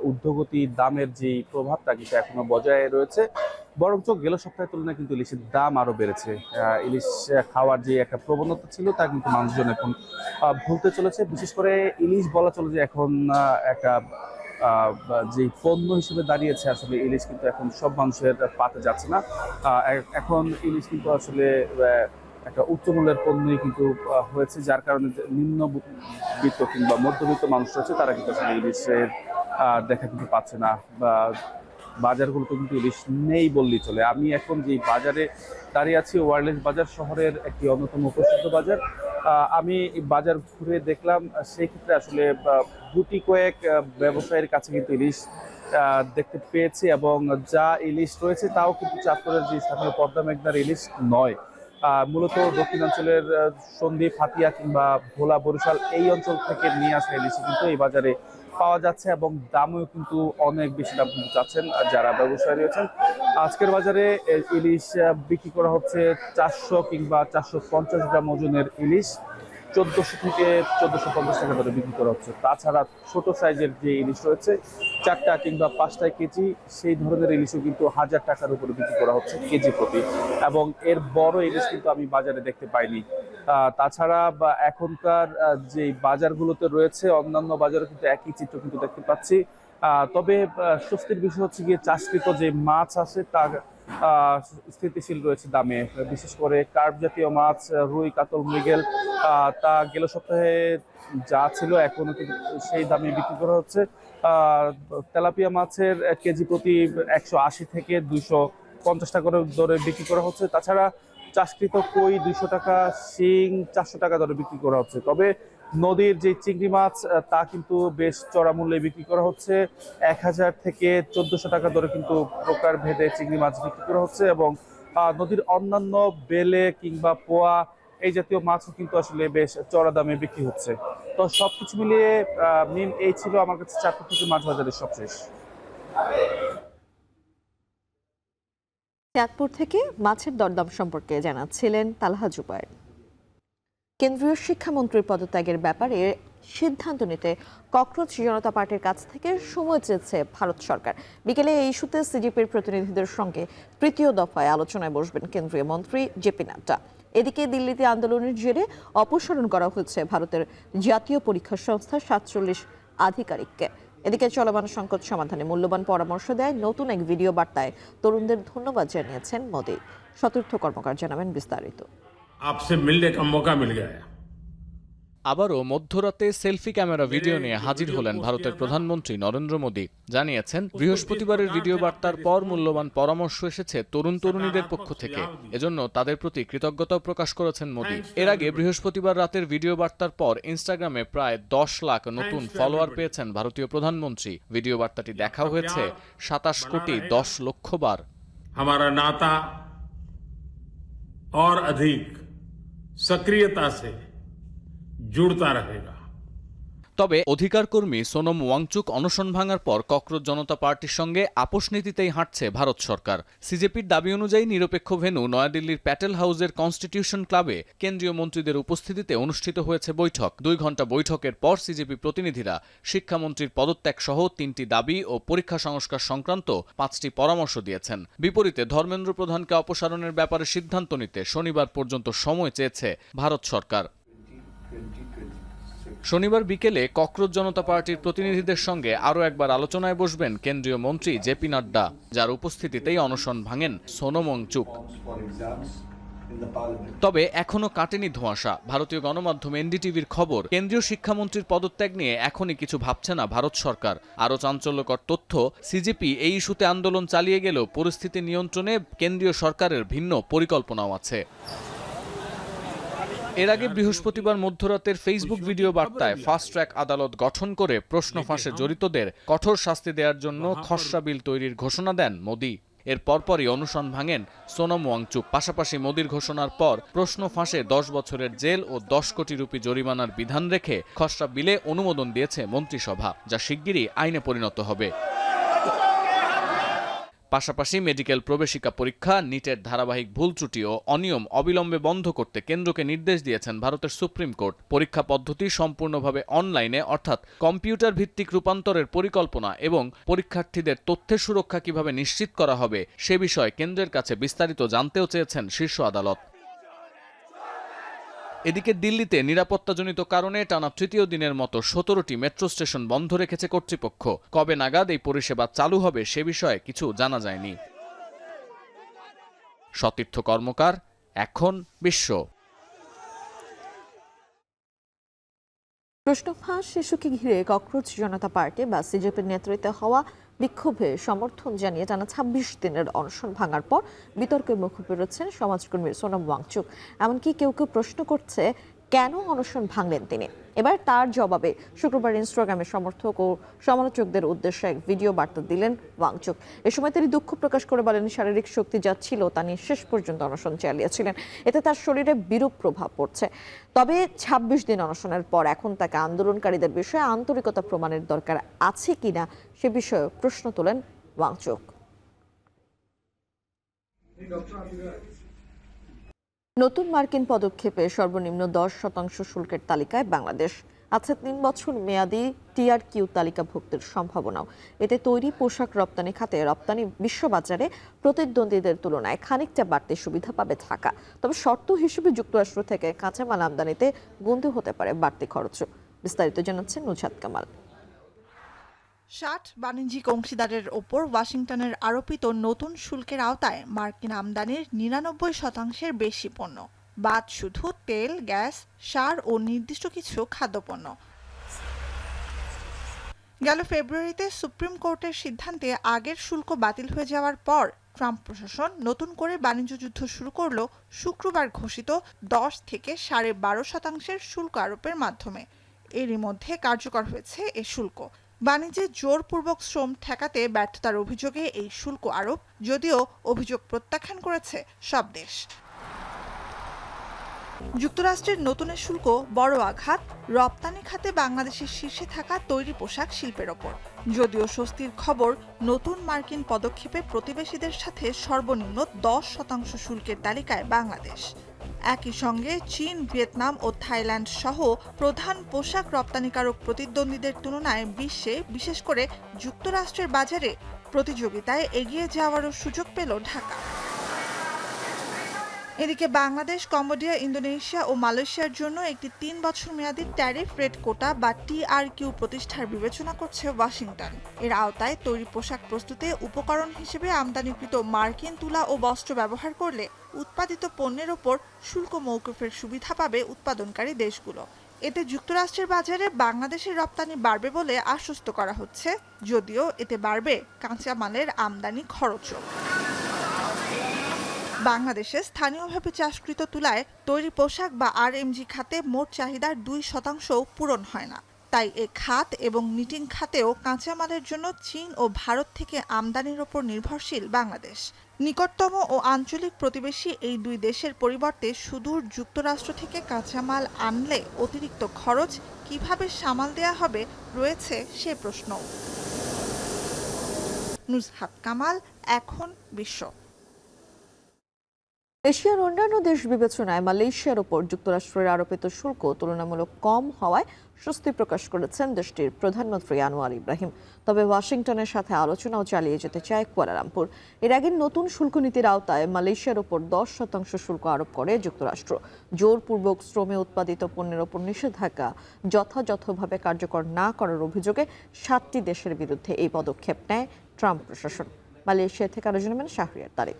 ঊর্ধ্বগতি দামের যে প্রভাবটা কিন্তু এখনো বজায় রয়েছে, বরঞ্চ গেল সপ্তাহের তুলনায় কিন্তু ইলিশের দাম আরো বেড়েছে। ইলিশ খাওয়ার যে একটা প্রবণতা ছিল তা কিন্তু মানুষজন এখন ভুলতে চলেছে। বিশেষ করে ইলিশ বলা চলে যে এখন একটা যে পণ্য হিসেবে দাঁড়িয়েছে। আসলে ইলিশ কিন্তু এখন সব মানুষের পাতে যাচ্ছে না। এখন ইলিশ কিন্তু আসলে একটা উচ্চমূল্যের পণ্যই কিন্তু হয়েছে, যার কারণে নিম্নবিত্ত কিংবা মধ্যবিত্ত মানুষ রয়েছে তারা কিন্তু আসলে ইলিশের দেখা কিন্তু পাচ্ছে না, বা বাজারগুলোতে কিন্তু ইলিশ নেই বললেই চলে। আমি এখন যে বাজারে দাঁড়িয়ে আছি, ওয়ারলেস বাজার শহরের একটি অন্যতম প্রসিদ্ধ বাজার। আমি বাজার ঘুরে দেখলাম, সেই ক্ষেত্রে আসলে গুটি কয়েক ব্যবসায়ীর কাছে কিন্তু ইলিশ দেখতে পেয়েছি, এবং যা ইলিশ রয়েছে তাও কিন্তু চাঁদপুরের যে স্থানীয় পদ্মা মেঘনার ইলিশ নয়। মূলত দক্ষিণাঞ্চলের সন্দ্বীপ, হাতিয়া কিংবা ভোলা, বরিশাল এই অঞ্চল থেকে নিয়ে আসা ইলিশ কিন্তু এই বাজারে পাওয়া যাচ্ছে, এবং দামও কিন্তু অনেক বেশি দাম কিন্তু চাচ্ছেন যারা ব্যবসায়ী রয়েছেন। আজকের বাজারে ইলিশ বিক্রি করা হচ্ছে 400 কিংবা 450 গ্রাম ওজনের ইলিশ 1400 থেকে 1450 টাকা দরে বিক্রি করা হচ্ছে। তাছাড়া ছোট সাইজের যে ইলিশ রয়েছে 4টা কিংবা 5টা কেজি, সেই ধরনের ইলিশও কিন্তু 1000 টাকার উপরে বিক্রি করা হচ্ছে কেজি প্রতি, এবং এর বড় ইলিশ কিন্তু আমি বাজারে দেখতে পাইনি। তাছাড়া এখনকার যে বাজারগুলোতে রয়েছে অন্যান্য বাজারে কিন্তু একই চিত্র কিন্তু দেখতে পাচ্ছি। তবে স্বস্তির বিষয় হচ্ছে গিয়ে চাষকৃত যে মাছ আছে তা স্থিতিশীল রয়েছে দামে। বিশেষ করে কার্প জাতীয় মাছ, রুই, কাতল, মৃগেল তা গেল সপ্তাহে যা ছিল এখনো কিন্তু সেই দামে বিক্রি করা হচ্ছে। তেলাপিয়া মাছের কেজি প্রতি 180 থেকে 250 টাকা দরে বিক্রি করা হচ্ছে। তাছাড়া চাষকৃত কই 200 টাকা, শিং 400 টাকা দরে বিক্রি করা হচ্ছে। তবে নদীর যে চিংড়ি মাছ তা কিন্তু বেশ চড়া মূল্যে বিক্রি করা হচ্ছে। 1000 থেকে 1400 টাকা দরে কিন্তু প্রকার ভেদে চিংড়ি মাছ বিক্রি করা হচ্ছে, এবং নদীর অন্যান্য বেলে কিংবা পোয়া এই জাতীয় মাছও কিন্তু আসলে বেশ চড়া দামে বিক্রি হচ্ছে। তো সবকিছু মিলিয়ে মিম এই ছিল আমার কাছে চাঁদপুর থেকে মাছ বাজারের সবশেষ। চাঁদপুর থেকে মাছের দরদাম সম্পর্কে জানাচ্ছিলেন তালহা জুবাইর। কেন্দ্রীয় শিক্ষামন্ত্রীর পদত্যাগের ব্যাপারে সিদ্ধান্ত নিতে ককরোচ জনতা পার্টির কাছ থেকে সময় চেয়েছে ভারত সরকার। বিকেলে এই ইস্যুতে সিজিপির প্রতিনিধিদের সঙ্গে তৃতীয় দফায় আলোচনায় বসবেন কেন্দ্রীয় মন্ত্রী জেপি নাড্ডা। এদিকে দিল্লিতে আন্দোলনের জেরে অপসারণ করা হচ্ছে ভারতের জাতীয় পরীক্ষা সংস্থার 47 আধিকারিককে। এদিকে চলমান সংকট সমাধানে মূল্যবান পরামর্শ দেয় নতুন এক ভিডিও বার্তায় তরুণদের ধন্যবাদ জানিয়েছেন মোদি। সতীর্থ কর্মকার জানাবেন বিস্তারিত। আবারও মধ্যরাতে সেলফি ক্যামেরা ভিডিও নিয়ে হাজির হলেন ভারতের প্রধানমন্ত্রী নরেন্দ্র মোদী। জানিয়েছেন, বৃহস্পতিবারের ভিডিও বার্তার পর মূল্যবান পরামর্শ এসেছে তরুণ তরুণীদের পক্ষ থেকে, এজন্য তাদের প্রতি কৃতজ্ঞতাও প্রকাশ করেছেন মোদী। এর আগে বৃহস্পতিবার রাতের ভিডিও বার্তার পর ইনস্টাগ্রামে প্রায় 10 লাখ নতুন ফলোয়ার পেয়েছেন ভারতীয় প্রধানমন্ত্রী। ভিডিও বার্তাটি দেখা হয়েছে 27 কোটি 10 লক্ষ বার। हमारा नाता और अधिक सक्रियता से जुड़ता रहेगा। তবে অধিকার কর্মী সোনম ওয়াংচুক অনশন ভাঙার পর ককরোচ জনতা পার্টির সঙ্গে আপোষ নীতিতেই হাঁটছে ভারত সরকার। সিজেপির দাবি অনুযায়ী নিরপেক্ষ ভেন্যু নয়াদিল্লির প্যাটেল হাউসের কনস্টিটিউশন ক্লাবে কেন্দ্রীয় মন্ত্রীদের উপস্থিতিতে অনুষ্ঠিত হয়েছে বৈঠক। 2 ঘণ্টা বৈঠকের পর সিজেপি প্রতিনিধিরা শিক্ষামন্ত্রীর পদত্যাগ সহ 3টি দাবি ও পরীক্ষা সংস্কার সংক্রান্ত 5টি পরামর্শ দিয়েছেন। বিপরীতে ধর্মেন্দ্র প্রধানকে অপসারণের ব্যাপারে সিদ্ধান্ত নিতে শনিবার পর্যন্ত সময় চেয়েছে ভারত সরকার। শনিবার বিকেলে ককরোচ জনতা পার্টির প্রতিনিধিদের সঙ্গে আরও একবার আলোচনায় বসবেন কেন্দ্রীয় মন্ত্রী জেপি নাড্ডা, যার উপস্থিতিতেই অনশন ভাঙেন সোনম ওয়াংচুক। তবে এখনো কাটেনি ধোঁয়াশা। ভারতীয় গণমাধ্যম এনডিটিভির খবর, কেন্দ্রীয় শিক্ষামন্ত্রীর পদত্যাগ নিয়ে এখনই কিছু ভাবছে না ভারত সরকার। আরও চাঞ্চল্যকর তথ্য, সিজেপি এই ইস্যুতে আন্দোলন চালিয়ে গেলেও পরিস্থিতি নিয়ন্ত্রণে কেন্দ্রীয় সরকারের ভিন্ন পরিকল্পনাও আছে। এর আগে বৃহস্পতিবার মধ্যরাতের ফেসবুক ভিডিও বার্তায় ফাস্ট ট্র্যাক আদালত গঠন করে প্রশ্ন ফাঁসে জড়িতদের কঠোর শাস্তি দেওয়ার জন্য খসড়া বিল তৈরির ঘোষণা দেন মোদি। এর পরপরই অনশন ভাঙেন সোনম ওয়াংচুক। পাশাপাশি মোদির ঘোষণার পর প্রশ্ন ফাঁসে 10 বছরের জেল ও 10 কোটি রুপি জরিমানার বিধান রেখে খসড়া বিলে অনুমোদন দিয়েছে মন্ত্রিসভা, যা শিগগিরই আইনে পরিণত হবে। পাশাপাশি মেডিকেল প্রবেশিকা পরীক্ষা, নিটের ধারাবাহিক ভুল ত্রুটি ও অনিয়ম অবিলম্বে বন্ধ করতে কেন্দ্রকে নির্দেশ দিয়েছেন ভারতের সুপ্রিম কোর্ট। পরীক্ষা পদ্ধতি সম্পূর্ণভাবে অনলাইনে অর্থাৎ কম্পিউটার ভিত্তিক রূপান্তরের পরিকল্পনা এবং পরীক্ষার্থীদের তথ্যের সুরক্ষা কিভাবে নিশ্চিত করা হবে সে বিষয়ে কেন্দ্রের কাছে বিস্তারিত জানতেও চেয়েছেন শীর্ষ আদালত। এদিকে দিল্লিতে নিরাপত্তাজনিত কারণে টানা তৃতীয় দিনের মতো 17টি মেট্রো স্টেশন বন্ধ রেখেছে কর্তৃপক্ষ। কবে নাগাদ এই পরিষেবা চালু হবে সে বিষয়ে কিছু জানা যায়নি। সতীর্থ কর্মকার, এখন বিশ্ব। প্রশ্ন ফাঁস শিশুকে ঘিরে ককরোচ জনতা পার্টি বা সিজেপির নেতৃত্বে হওয়া বিক্ষোভে সমর্থন জানিয়ে টানা 26 দিনের অনশন ভাঙার পর বিতর্কের মুখে পড়েছেন সমাজকর্মী সোনম ওয়াংচুক। এমনকি কেউ কেউ প্রশ্ন করছে কেন অনশন ভাঙলেন তিনি। এবার তার জবাবে শুক্রবার ইনস্টাগ্রামে সমর্থক ও সমালোচকদের উদ্দেশ্যে এক ভিডিও বার্তা দিলেন ওয়াংচুক। এ সময় তিনি দুঃখ প্রকাশ করে বলেন, শারীরিক শক্তি যা ছিল তা নিয়ে শেষ পর্যন্ত অনশন চালিয়েছিলেন, এতে তার শরীরে বিরূপ প্রভাব পড়ছে। তবে 26 দিন অনশনের পর এখন তাকে আন্দোলনকারীদের বিষয়ে আন্তরিকতা প্রমাণের দরকার আছে কিনা সে বিষয়ে প্রশ্ন তোলেন ওয়াংচুক। নতুন মার্কিন পদক্ষেপে সর্বনিম্ন 10% শুল্কের তালিকায় বাংলাদেশ আছে। 3 বছর মেয়াদী TRQ তালিকাভুক্তির সম্ভাবনাও। এতে তৈরি পোশাক রপ্তানি খাতে রপ্তানি বিশ্ববাজারে প্রতিদ্বন্দ্বীদের তুলনায় খানিকটা বাড়তি সুবিধা পাবে ঢাকা। তবে শর্ত হিসেবে যুক্তরাষ্ট্র থেকে কাঁচামাল আমদানিতে গুনতে হতে পারে বাড়তি খরচ। বিস্তারিত জানাচ্ছেন নুজহাত কামাল। 60 বাণিজ্যিক অংশীদারের ওপর ওয়াশিংটনের আরোপিত নতুন শুল্কের আওতায় মার্কিন আমদানির 99% বেশি পণ্য, বাদ শুধু তেল, গ্যাস, সার ও নির্দিষ্ট কিছু খাদ্যপণ্য। গেল ফেব্রুয়ারিতে সুপ্রিম কোর্টের সিদ্ধান্তে আগের শুল্ক বাতিল হয়ে যাওয়ার পর ট্রাম্প প্রশাসন নতুন করে বাণিজ্য যুদ্ধ শুরু করল শুক্রবার ঘোষিত 10 থেকে 12.5% শুল্ক আরোপের মাধ্যমে। এরই মধ্যে কার্যকর হয়েছে এ শুল্ক। বাণিজ্যে জোরপূর্বক শ্রম ঠেকাতে ব্যর্থতার অভিযোগে এই শুল্ক আরোপ, যদিও অভিযোগ প্রত্যাখ্যান করেছে সব দেশ। যুক্তরাষ্ট্রের নতুন শুল্ক বড় আঘাত রপ্তানি খাতে বাংলাদেশের শীর্ষে থাকা তৈরি পোশাক শিল্পের ওপর। যদিও স্বস্তির খবর, নতুন মার্কিন পদক্ষেপে প্রতিবেশীদের সাথে সর্বনিম্ন 10% শুল্কের তালিকায় বাংলাদেশ। একই সঙ্গে চীন, ভিয়েতনাম ও থাইল্যান্ড সহ প্রধান পোশাক রপ্তানিকারক প্রতিদ্বন্দ্বীদের তুলনায় বিশ্বে, বিশেষ করে যুক্তরাষ্ট্রের বাজারে প্রতিযোগিতায় এগিয়ে যাওয়ারও সুযোগ পেল ঢাকা। এদিকে বাংলাদেশ, কম্বোডিয়া, ইন্দোনেশিয়া ও মালয়েশিয়ার জন্য একটি 3 বছর মেয়াদী ট্যারিফ রেট কোটা বা TRQ প্রতিষ্ঠার বিবেচনা করছে ওয়াশিংটন। এর আওতায় তৈরি পোশাক প্রস্তুতে উপকরণ হিসেবে আমদানিকৃত মার্কিন তুলা ও বস্ত্র ব্যবহার করলে উৎপাদিত পণ্যের ওপর শুল্ক মওকুফের সুবিধা পাবে উৎপাদনকারী দেশগুলো। এতে যুক্তরাষ্ট্রের বাজারে বাংলাদেশের রপ্তানি বাড়বে বলে আশ্বস্ত করা হচ্ছে, যদিও এতে বাড়বে কাঁচামালের আমদানি খরচও। বাংলাদেশে স্থানীয়ভাবে চাষকৃত তুলায় তৈরি পোশাক বা RMG খাতে মোট চাহিদার 2% পূরণ হয় না। তাই এ খাত এবং নিটিং খাতেও কাঁচামালের জন্য চীন ও ভারত থেকে আমদানির ওপর নির্ভরশীল বাংলাদেশ। নিকটতম ও আঞ্চলিক প্রতিবেশী এই দুই দেশের পরিবর্তে সুদূর যুক্তরাষ্ট্র থেকে কাঁচামাল আনলে অতিরিক্ত খরচ কিভাবে সামাল দেয়া হবে রয়েছে সে প্রশ্ন। নুজহাত কামাল, এখন বিশ্ব। এশিয়ার অন্যান্য দেশ বিবেচনায় মালয়েশিয়ার ওপর যুক্তরাষ্ট্রের আরোপিত শুল্ক তুলনামূলক কম হওয়ায় স্বস্তি প্রকাশ করেছেন দেশটির প্রধানমন্ত্রী আনোয়ার ইব্রাহিম। তবে ওয়াশিংটনের সাথে আলোচনাও চালিয়ে যেতে চায় কুয়ালালামপুর। এর আগে নতুন শুল্ক নীতির আওতায় মালয়েশিয়ার ওপর 10% শুল্ক আরোপ করে যুক্তরাষ্ট্র। জোরপূর্বক শ্রমে উৎপাদিত পণ্যের ওপর নিষেধাজ্ঞা যথাযথভাবে কার্যকর না করার অভিযোগে 7টি দেশের বিরুদ্ধে এই পদক্ষেপ নেয় ট্রাম্প প্রশাসন। মালয়েশিয়া থেকে আরো জানাবেন শাহরিয়ার তারিক।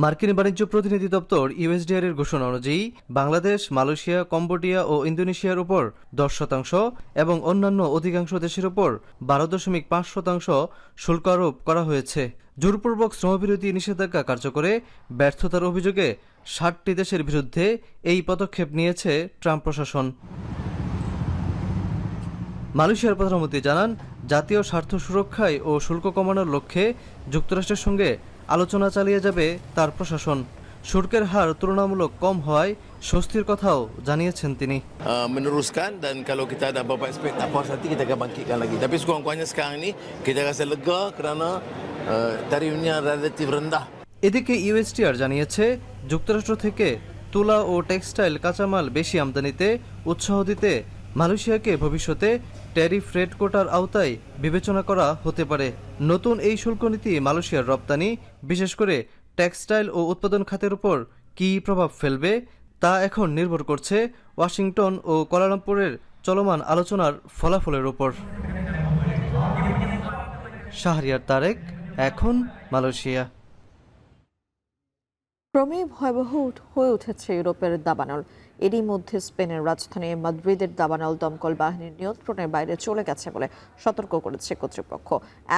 মার্কিন বাণিজ্য প্রতিনিধি দপ্তর USTR এর ঘোষণা অনুযায়ী বাংলাদেশ, মালয়েশিয়া, কম্বোডিয়া ও ইন্দোনেশিয়ার উপর 10% এবং অন্যান্য অধিকাংশ দেশের উপর 12.5% শুল্ক আরোপ করা হয়েছে। জোরপূর্বক শ্রমবিরতি নিষেধাজ্ঞা কার্যকরে ব্যর্থতার অভিযোগে 7টি দেশের বিরুদ্ধে এই পদক্ষেপ নিয়েছে ট্রাম্প প্রশাসন। মালয়েশিয়ার প্রধানমন্ত্রী জানান, জাতীয় স্বার্থ সুরক্ষায় ও শুল্ক কমানোর লক্ষ্যে যুক্তরাষ্ট্রের সঙ্গে আলোচনা চালিয়ে যাবে তার প্রশাসন। শুল্কের হার তুলনামূলক কম হওয়ায় স্বস্তির কথাও জানিয়েছেন তিনি। Meneruskan dan kalau kita ada beberapa aspek tak puas hati kita akan bangkitkan lagi. Tapi sekurang-kurangnya sekarang ini kita rasa lega kerana tarifnya relatif rendah. এদিকে ইউএসটিআর জানিয়েছে যুক্তরাষ্ট্র থেকে তুলা ও টেক্সটাইল কাঁচামাল বেশি আমদানিতে উৎসাহ দিতে মালয়েশিয়াকে ভবিষ্যতে ট্যারিফ রেট কোটার আওতায় বিবেচনা করা হতে পারে। নতুন এই শুল্ক নীতি মালয়েশিয়ার রপ্তানি, বিশেষ করে টেক্সটাইল ও উৎপাদন খাতের উপর কী প্রভাব ফেলবে তা এখন নির্ভর করছে ওয়াশিংটন ও কুয়ালালামপুরের চলমান আলোচনার ফলাফলের উপর। শাহরিয়ার তারেক, এখন মালয়েশিয়া। ক্রমে ভয়াবহ হয়ে উঠেছে ইউরোপের দাবানল। এরই মধ্যে স্পেনের রাজধানী মাদ্রিদের দাবানল দমকল বাহিনীর নিয়ন্ত্রণের বাইরে চলে গেছে বলে সতর্ক করেছে কর্তৃপক্ষ।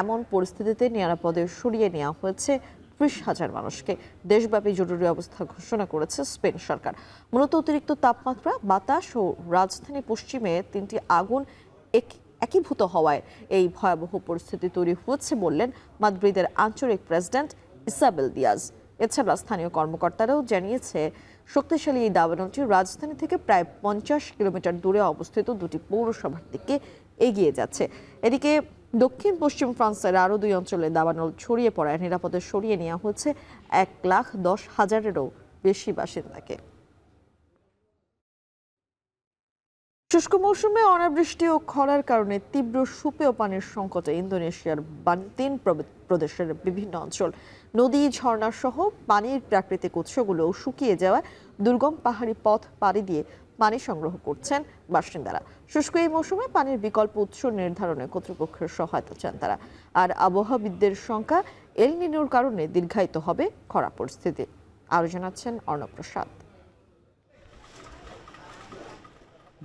এমন পরিস্থিতিতে নিরাপদে সরিয়ে নেওয়া হয়েছে 30,000 মানুষকে। দেশব্যাপী জরুরি অবস্থা ঘোষণা করেছে স্পেন সরকার। মূলত অতিরিক্ত তাপমাত্রা, বাতাস ও রাজধানী পশ্চিমে 3টি আগুন একীভূত হওয়ায় এই ভয়াবহ পরিস্থিতি তৈরি হয়েছে বললেন মাদ্রিদের আঞ্চলিক প্রেসিডেন্ট ইসাবেল দিয়াজ। এছাড়া স্থানীয় কর্মকর্তারাও জানিয়েছে শক্তিশালী এই দাবানলটি রাজধানী থেকে প্রায় 50 কিলোমিটার দূরে অবস্থিত দুটি পৌরসভার দিকে এগিয়ে যাচ্ছে। এদিকে দক্ষিণ পশ্চিম ফ্রান্সের আরও 2 অঞ্চলে দাবানল ছড়িয়ে পড়ায় নিরাপদে সরিয়ে নেওয়া হয়েছে 1,10,000-এরও বেশি বাসিন্দাকে। শুষ্ক মৌসুমে অনাবৃষ্টি ও খরার কারণে তীব্র সুপেয় পানির সংকটে ইন্দোনেশিয়ার বান্তিন প্রদেশের বিভিন্ন অঞ্চল। নদী, ঝর্ণা সহ পানির প্রাকৃতিক উৎসগুলো শুকিয়ে যাওয়ায় দুর্গম পাহাড়ি পথ পাড়ি দিয়ে পানি সংগ্রহ করছেন বাসিন্দারা। শুষ্ক এই মৌসুমে পানির বিকল্প উৎস নির্ধারণে কর্তৃপক্ষের সহায়তা চান তারা। আর আবহাওয়াবিদদের শঙ্কা, এল নিনোর কারণে দীর্ঘায়িত হবে খরা পরিস্থিতি। আরও জানাচ্ছেন অর্ণব প্রসাদ।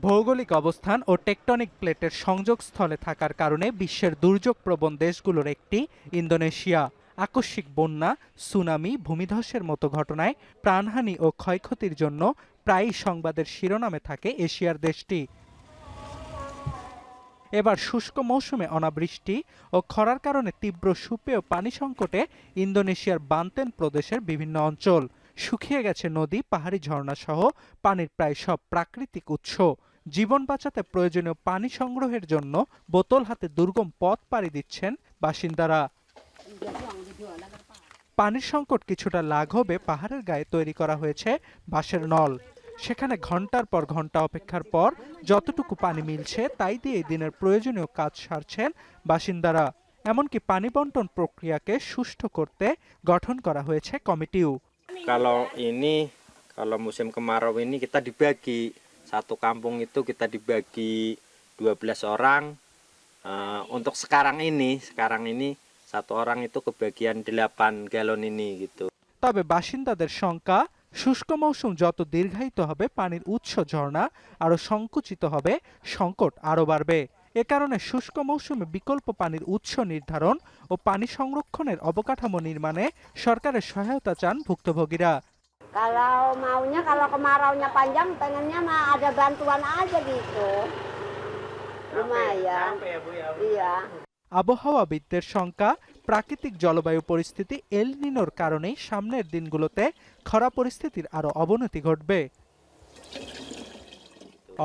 ভৌগোলিক অবস্থান ও টেকটনিক প্লেটের সংযোগস্থলে থাকার কারণে বিশ্বের দুর্যোগপ্রবণ দেশগুলোর একটি ইন্দোনেশিয়া। আকস্মিক বন্যা, সুনামি, ভূমিধসের মতো ঘটনায় প্রাণহানি ও ক্ষয়ক্ষতির জন্য প্রায়ই সংবাদের শিরোনামে থাকে এশিয়ার দেশটি। এবার শুষ্ক মৌসুমে অনাবৃষ্টি ও খরার কারণে তীব্র সুপেয় পানি সংকটে ইন্দোনেশিয়ার বান্তেন প্রদেশের বিভিন্ন অঞ্চল। শুকিয়ে গেছে নদী, পাহাড়ি ঝর্ণা সহ পানির প্রায় সব প্রাকৃতিক উৎস। জীবন বাঁচাতে প্রয়োজনীয় পানি সংগ্রহের জন্য বোতল হাতে দুর্গম পথ পাড়ি দিচ্ছেন বাসিন্দারা। পানির সংকট কিছুটা লাঘবে পাহাড়ের গায়ে তৈরি করা হয়েছে বাঁশের নল। সেখানে ঘন্টার পর ঘন্টা অপেক্ষার পর যতটুকু পানি মিলছে তাই দিয়ে দিনের প্রয়োজনীয় কাজ সারছেন বাসিন্দারা। এমনকি পানি বন্টন প্রক্রিয়াকে সুষ্ঠু করতে গঠন করা হয়েছে কমিটিও। Kalau musim kemarau ini kita dibagi, satu kampung itu kita dibagi 12 orang. Untuk sekarang ini satu orang itu kebagian 8 galon ini gitu. তবে বাসিন্দাদের শঙ্কা, শুষ্ক মৌসুম যত দীর্ঘায়িত হবে পানির উৎস ঝর্ণা আরো সংকুচিত হবে, সংকট আরো বাড়বে। এ কারণে শুষ্ক মৌসুমে বিকল্প পানির উৎস নির্ধারণ ও পানি সংরক্ষণের অবকাঠামো নির্মাণে সরকারের সহায়তা চান ভুক্তভোগীরা। Kalau kemaraunya panjang, pengennya mah ada bantuan aja gitu. Lumayan. Iya. আবহাওয়াবিদদের শঙ্কা, প্রাকৃতিক জলবায়ু পরিস্থিতি এল নিনোর কারণেই সামনের দিনগুলোতে খরা পরিস্থিতির আরো অবনতি ঘটবে।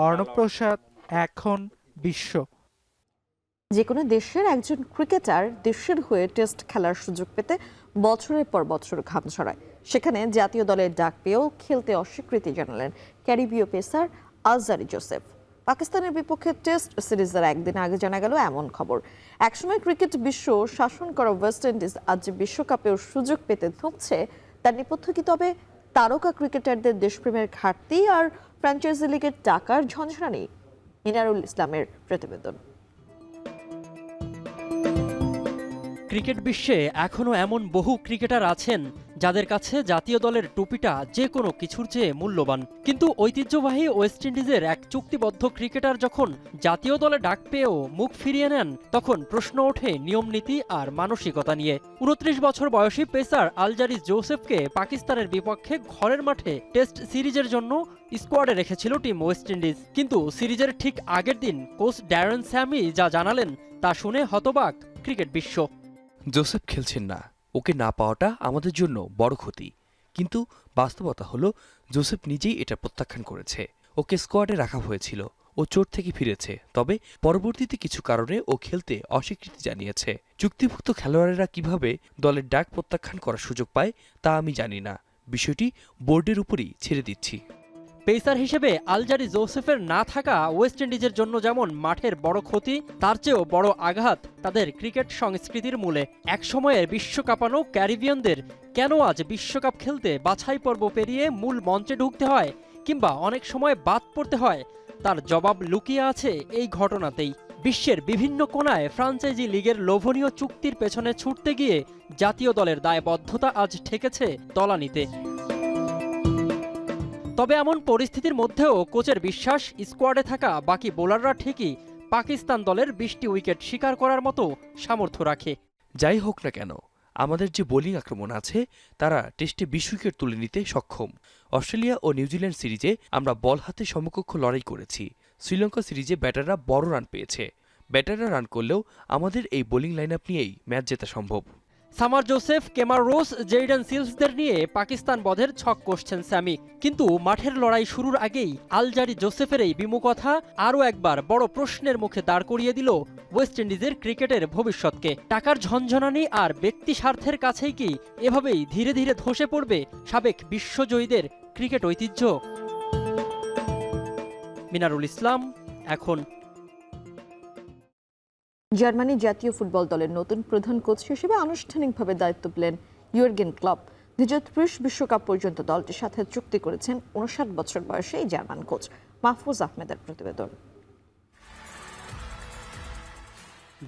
অর্ণব প্রসাদ, এখন বিশ্ব। যে কোনো দেশের একজন ক্রিকেটার দেশের হয়ে টেস্ট খেলার সুযোগ পেতে বছরের পর বছর ঘাম ঝরায়। সেখানে জাতীয় দলের ডাক পেয়েও খেলতে অস্বীকৃতি জানালেন ক্যারিবীয় পেসার আলজারি জোসেফ। পাকিস্তানের বিপক্ষে টেস্ট সিরিজের একদিন আগে জানা গেল এমন খবর। একসময় ক্রিকেট বিশ্ব শাসন করা ওয়েস্ট ইন্ডিজ আজ বিশ্বকাপেও সুযোগ পেতে ধুঁকছে। তার নেপথ্য কি তবে তারকা ক্রিকেটারদের দেশপ্রেমের ঘাটতি আর ফ্র্যাঞ্চাইজি লিগের টাকার ঝঞ্ঝানি? মিনারুল ইসলামের প্রতিবেদন। ক্রিকেট বিশ্বে এখনও এমন বহু ক্রিকেটার আছেন যাদের কাছে জাতীয় দলের টুপিটা যে কোনো কিছুর চেয়ে মূল্যবান। কিন্তু ঐতিহ্যবাহী ওয়েস্ট ইন্ডিজের এক চুক্তিবদ্ধ ক্রিকেটার যখন জাতীয় দলে ডাক পেয়েও মুখ ফিরিয়ে নেন, তখন প্রশ্ন ওঠে নিয়মনীতি আর মানসিকতা নিয়ে। 29 বছর বয়সী পেসার আলজারিস জোসেফকে পাকিস্তানের বিপক্ষে ঘরের মাঠে টেস্ট সিরিজের জন্য স্কোয়াডে রেখেছিল টিম ওয়েস্ট ইন্ডিজ। কিন্তু সিরিজের ঠিক আগের দিন কোচ ড্যারেন স্যামি যা জানালেন তা শুনে হতবাক ক্রিকেট বিশ্ব। জোসেফ খেলছেন না, ওকে না পাওয়াটা আমাদের জন্য বড় ক্ষতি। কিন্তু বাস্তবতা হলো জোসেফ নিজেই এটা প্রত্যাখ্যান করেছে। ওকে স্কোয়াডে রাখা হয়েছিল, ও চোট থেকে ফিরেছে, তবে পরবর্তীতে কিছু কারণে ও খেলতে অস্বীকৃতি জানিয়েছে। চুক্তিভুক্ত খেলোয়াড়েরা কিভাবে দলের ডাক প্রত্যাখ্যান করার সুযোগ পায় তা আমি জানি না, বিষয়টি বোর্ডের উপরই ছেড়ে দিচ্ছি। পেসার হিসেবে আলজারি জোসেফের না থাকা ওয়েস্ট ইন্ডিজের জন্য যেমন মাঠের বড় ক্ষতি, তার চেয়েও বড় আঘাত তাদের ক্রিকেট সংস্কৃতির মূলে। একসময়ের বিশ্বকাপানো ক্যারিবিয়ানদের কেন আজ বিশ্বকাপ খেলতে বাছাই পর্ব পেরিয়ে মূল মঞ্চে ঢুকতে হয় কিংবা অনেক সময় বাদ পড়তে হয়, তার জবাব লুকিয়ে আছে এই ঘটনাতেই। বিশ্বের বিভিন্ন কোণায় ফ্রাঞ্চাইজি লিগের লোভনীয় চুক্তির পেছনে ছুটতে গিয়ে জাতীয় দলের দায়বদ্ধতা আজ ঠেকেছে তলানিতে। তবে এমন পরিস্থিতির মধ্যেও কোচের বিশ্বাস, স্কোয়াডে থাকা বাকি বোলাররা ঠিকই পাকিস্তান দলের 20টি উইকেট শিকার করার মতো সামর্থ্য রাখে। যাই হোক না কেন, আমাদের যে বোলিং আক্রমণ আছে তারা টেস্টে 20 উইকেট তুলে নিতে সক্ষম। অস্ট্রেলিয়া ও নিউজিল্যান্ড সিরিজে আমরা বল হাতে সমকক্ষ লড়াই করেছি। শ্রীলঙ্কা সিরিজে ব্যাটাররা বড় রান পেয়েছে। ব্যাটাররা রান করলেও আমাদের এই বোলিং লাইন আপ নিয়েই ম্যাচ জেতা সম্ভব। Shamar Joseph, Kemar Roach, Jayden সিলসদের নিয়ে পাকিস্তান বধের ছক কষছেন স্যামি। কিন্তু মাঠের লড়াই শুরুর আগেই আলজারি জোসেফের এই বিমুখতা আরও একবার বড় প্রশ্নের মুখে দাঁড় করিয়ে দিল ওয়েস্ট ইন্ডিজের ক্রিকেটের ভবিষ্যৎকে। টাকার ঝনঝনানি আর ব্যক্তি স্বার্থের কাছেই কি এভাবেই ধীরে ধীরে ধসে পড়বে সাবেক বিশ্বজয়ীদের ক্রিকেট ঐতিহ্য? মিনারুল ইসলাম, এখন। জার্মানি জাতীয় ফুটবল দলের নতুন প্রধান কোচ হিসেবে আনুষ্ঠানিকভাবে দায়িত্ব পেলেন ইয়র্গেন ক্লপ। 2030 বিশ্বকাপ পর্যন্ত দলটির সাথে চুক্তি করেছেন 59 বছর বয়সী এই জার্মান কোচ। মাহফুজ আহমেদের প্রতিবেদন।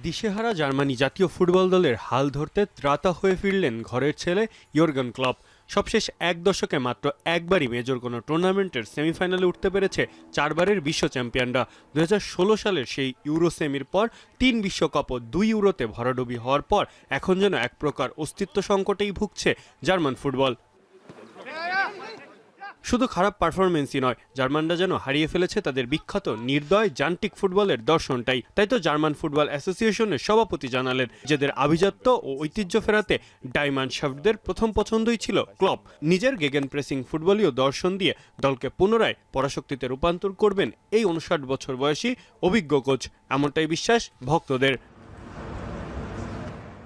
দিশেহারা জার্মানি জাতীয় ফুটবল দলের হাল ধরতে ত্রাতা হয়ে ফিরলেন ঘরের ছেলে ইয়র্গেন ক্লপ। সবশেষ এক দশকে মাত্র একবারই মেজর কোনো টুর্নামেন্টের সেমিফাইনালে উঠতে পেরেছে 4 বারের বিশ্ব চ্যাম্পিয়নরা। 2016 সালের সেই ইউরো সেমির পর 3 বিশ্বকাপ ও 2 ইউরোতে ভরাডুবি হওয়ার পর এখন যেন এক প্রকার অস্তিত্ব সংকটেই ভুগছে জার্মান ফুটবল। শুধু খারাপ পারফরমেন্সই নয়, জার্মানরা যেন হারিয়ে ফেলেছে তাদের বিখ্যাত নির্দয় যান্ত্রিক ফুটবলের দর্শনটাই। তাই তো জার্মান ফুটবল অ্যাসোসিয়েশনের সভাপতি জানালেন, যাদের আভিজাত্য ও ঐতিহ্য ফেরাতে ডায়মন্ড শাফটদের প্রথম পছন্দই ছিল ক্লপ। নিজের গেগেন প্রেসিং ফুটবলীয় দর্শন দিয়ে দলকে পুনরায় পরাশক্তিতে রূপান্তর করবেন এই 59 বছর বয়সী অভিজ্ঞ কোচ, এমনটাই বিশ্বাস ভক্তদের।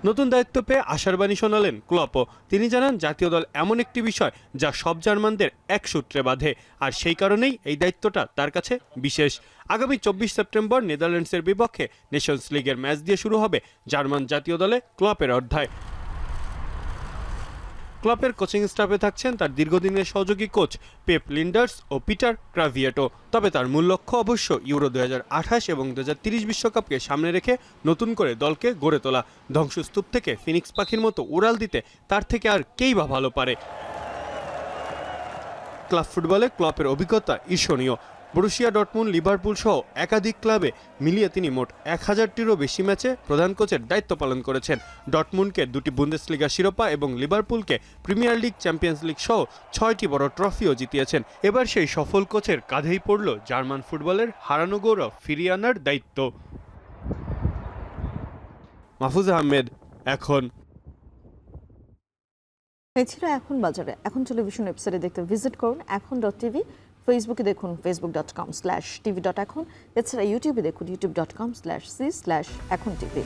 নতুন দায়িত্ব পেয়ে আশার বাণী শোনালেন ক্লপও। তিনি জানান, জাতীয় দল এমন একটি বিষয় যা সব জার্মানদের এক সূত্রে বাঁধে, আর সেই কারণেই এই দায়িত্বটা তার কাছে বিশেষ। আগামী 24 সেপ্টেম্বর নেদারল্যান্ডসের বিপক্ষে নেশনস লিগের ম্যাচ দিয়ে শুরু হবে জার্মান জাতীয় দলে ক্লপের অধ্যায়। ক্লপের কোচিং স্টাফে থাকছেন তার দীর্ঘদিনের সহযোগী কোচ পেপ লিন্ডার্স ও পিটার ক্রাভিয়েটো। তবে তার মূল লক্ষ্য অবশ্য ইউরো 2028 এবং 2030 বিশ্বকাপকে সামনে রেখে নতুন করে দলকে গড়ে তোলা। ধ্বংসস্তূপ থেকে ফিনিক্স পাখির মতো উড়াল দিতে তার থেকে আর কেই বা ভালো পারে। ক্লাব ফুটবলে ক্লপের অভিজ্ঞতা ঈর্ষণীয়। বরুসিয়া ডর্টমুন্ড, লিভারপুল সহ একাধিক ক্লাবে মিলিয়ে তিনি মোট 1000টিরও বেশি ম্যাচে প্রধান কোচের দায়িত্ব পালন করেছেন। ডর্টমুন্ডকে 2টি বুন্দেসলিগা শিরোপা এবং লিভারপুলকে প্রিমিয়ার লিগ, চ্যাম্পিয়ন্স লিগ সহ 6টি বড় ট্রফিও জিতিয়েছেন। এবার সেই সফল কোচের কাঁধেই পড়ল জার্মান ফুটবলের হারানো গৌরব ফিরিয়ে আনার দায়িত্ব। মাহফুজ আহমেদ, এখন। এই ছিল এখন বাজারে। এখন টেলিভিশন ওয়েবসাইটে দেখতে ভিজিট করুন এখন.tv, ফেসবুকে দেখুন facebook.com/tv.এখন, এছাড়া ইউটিউবে দেখুন youtube.com/c/echontv।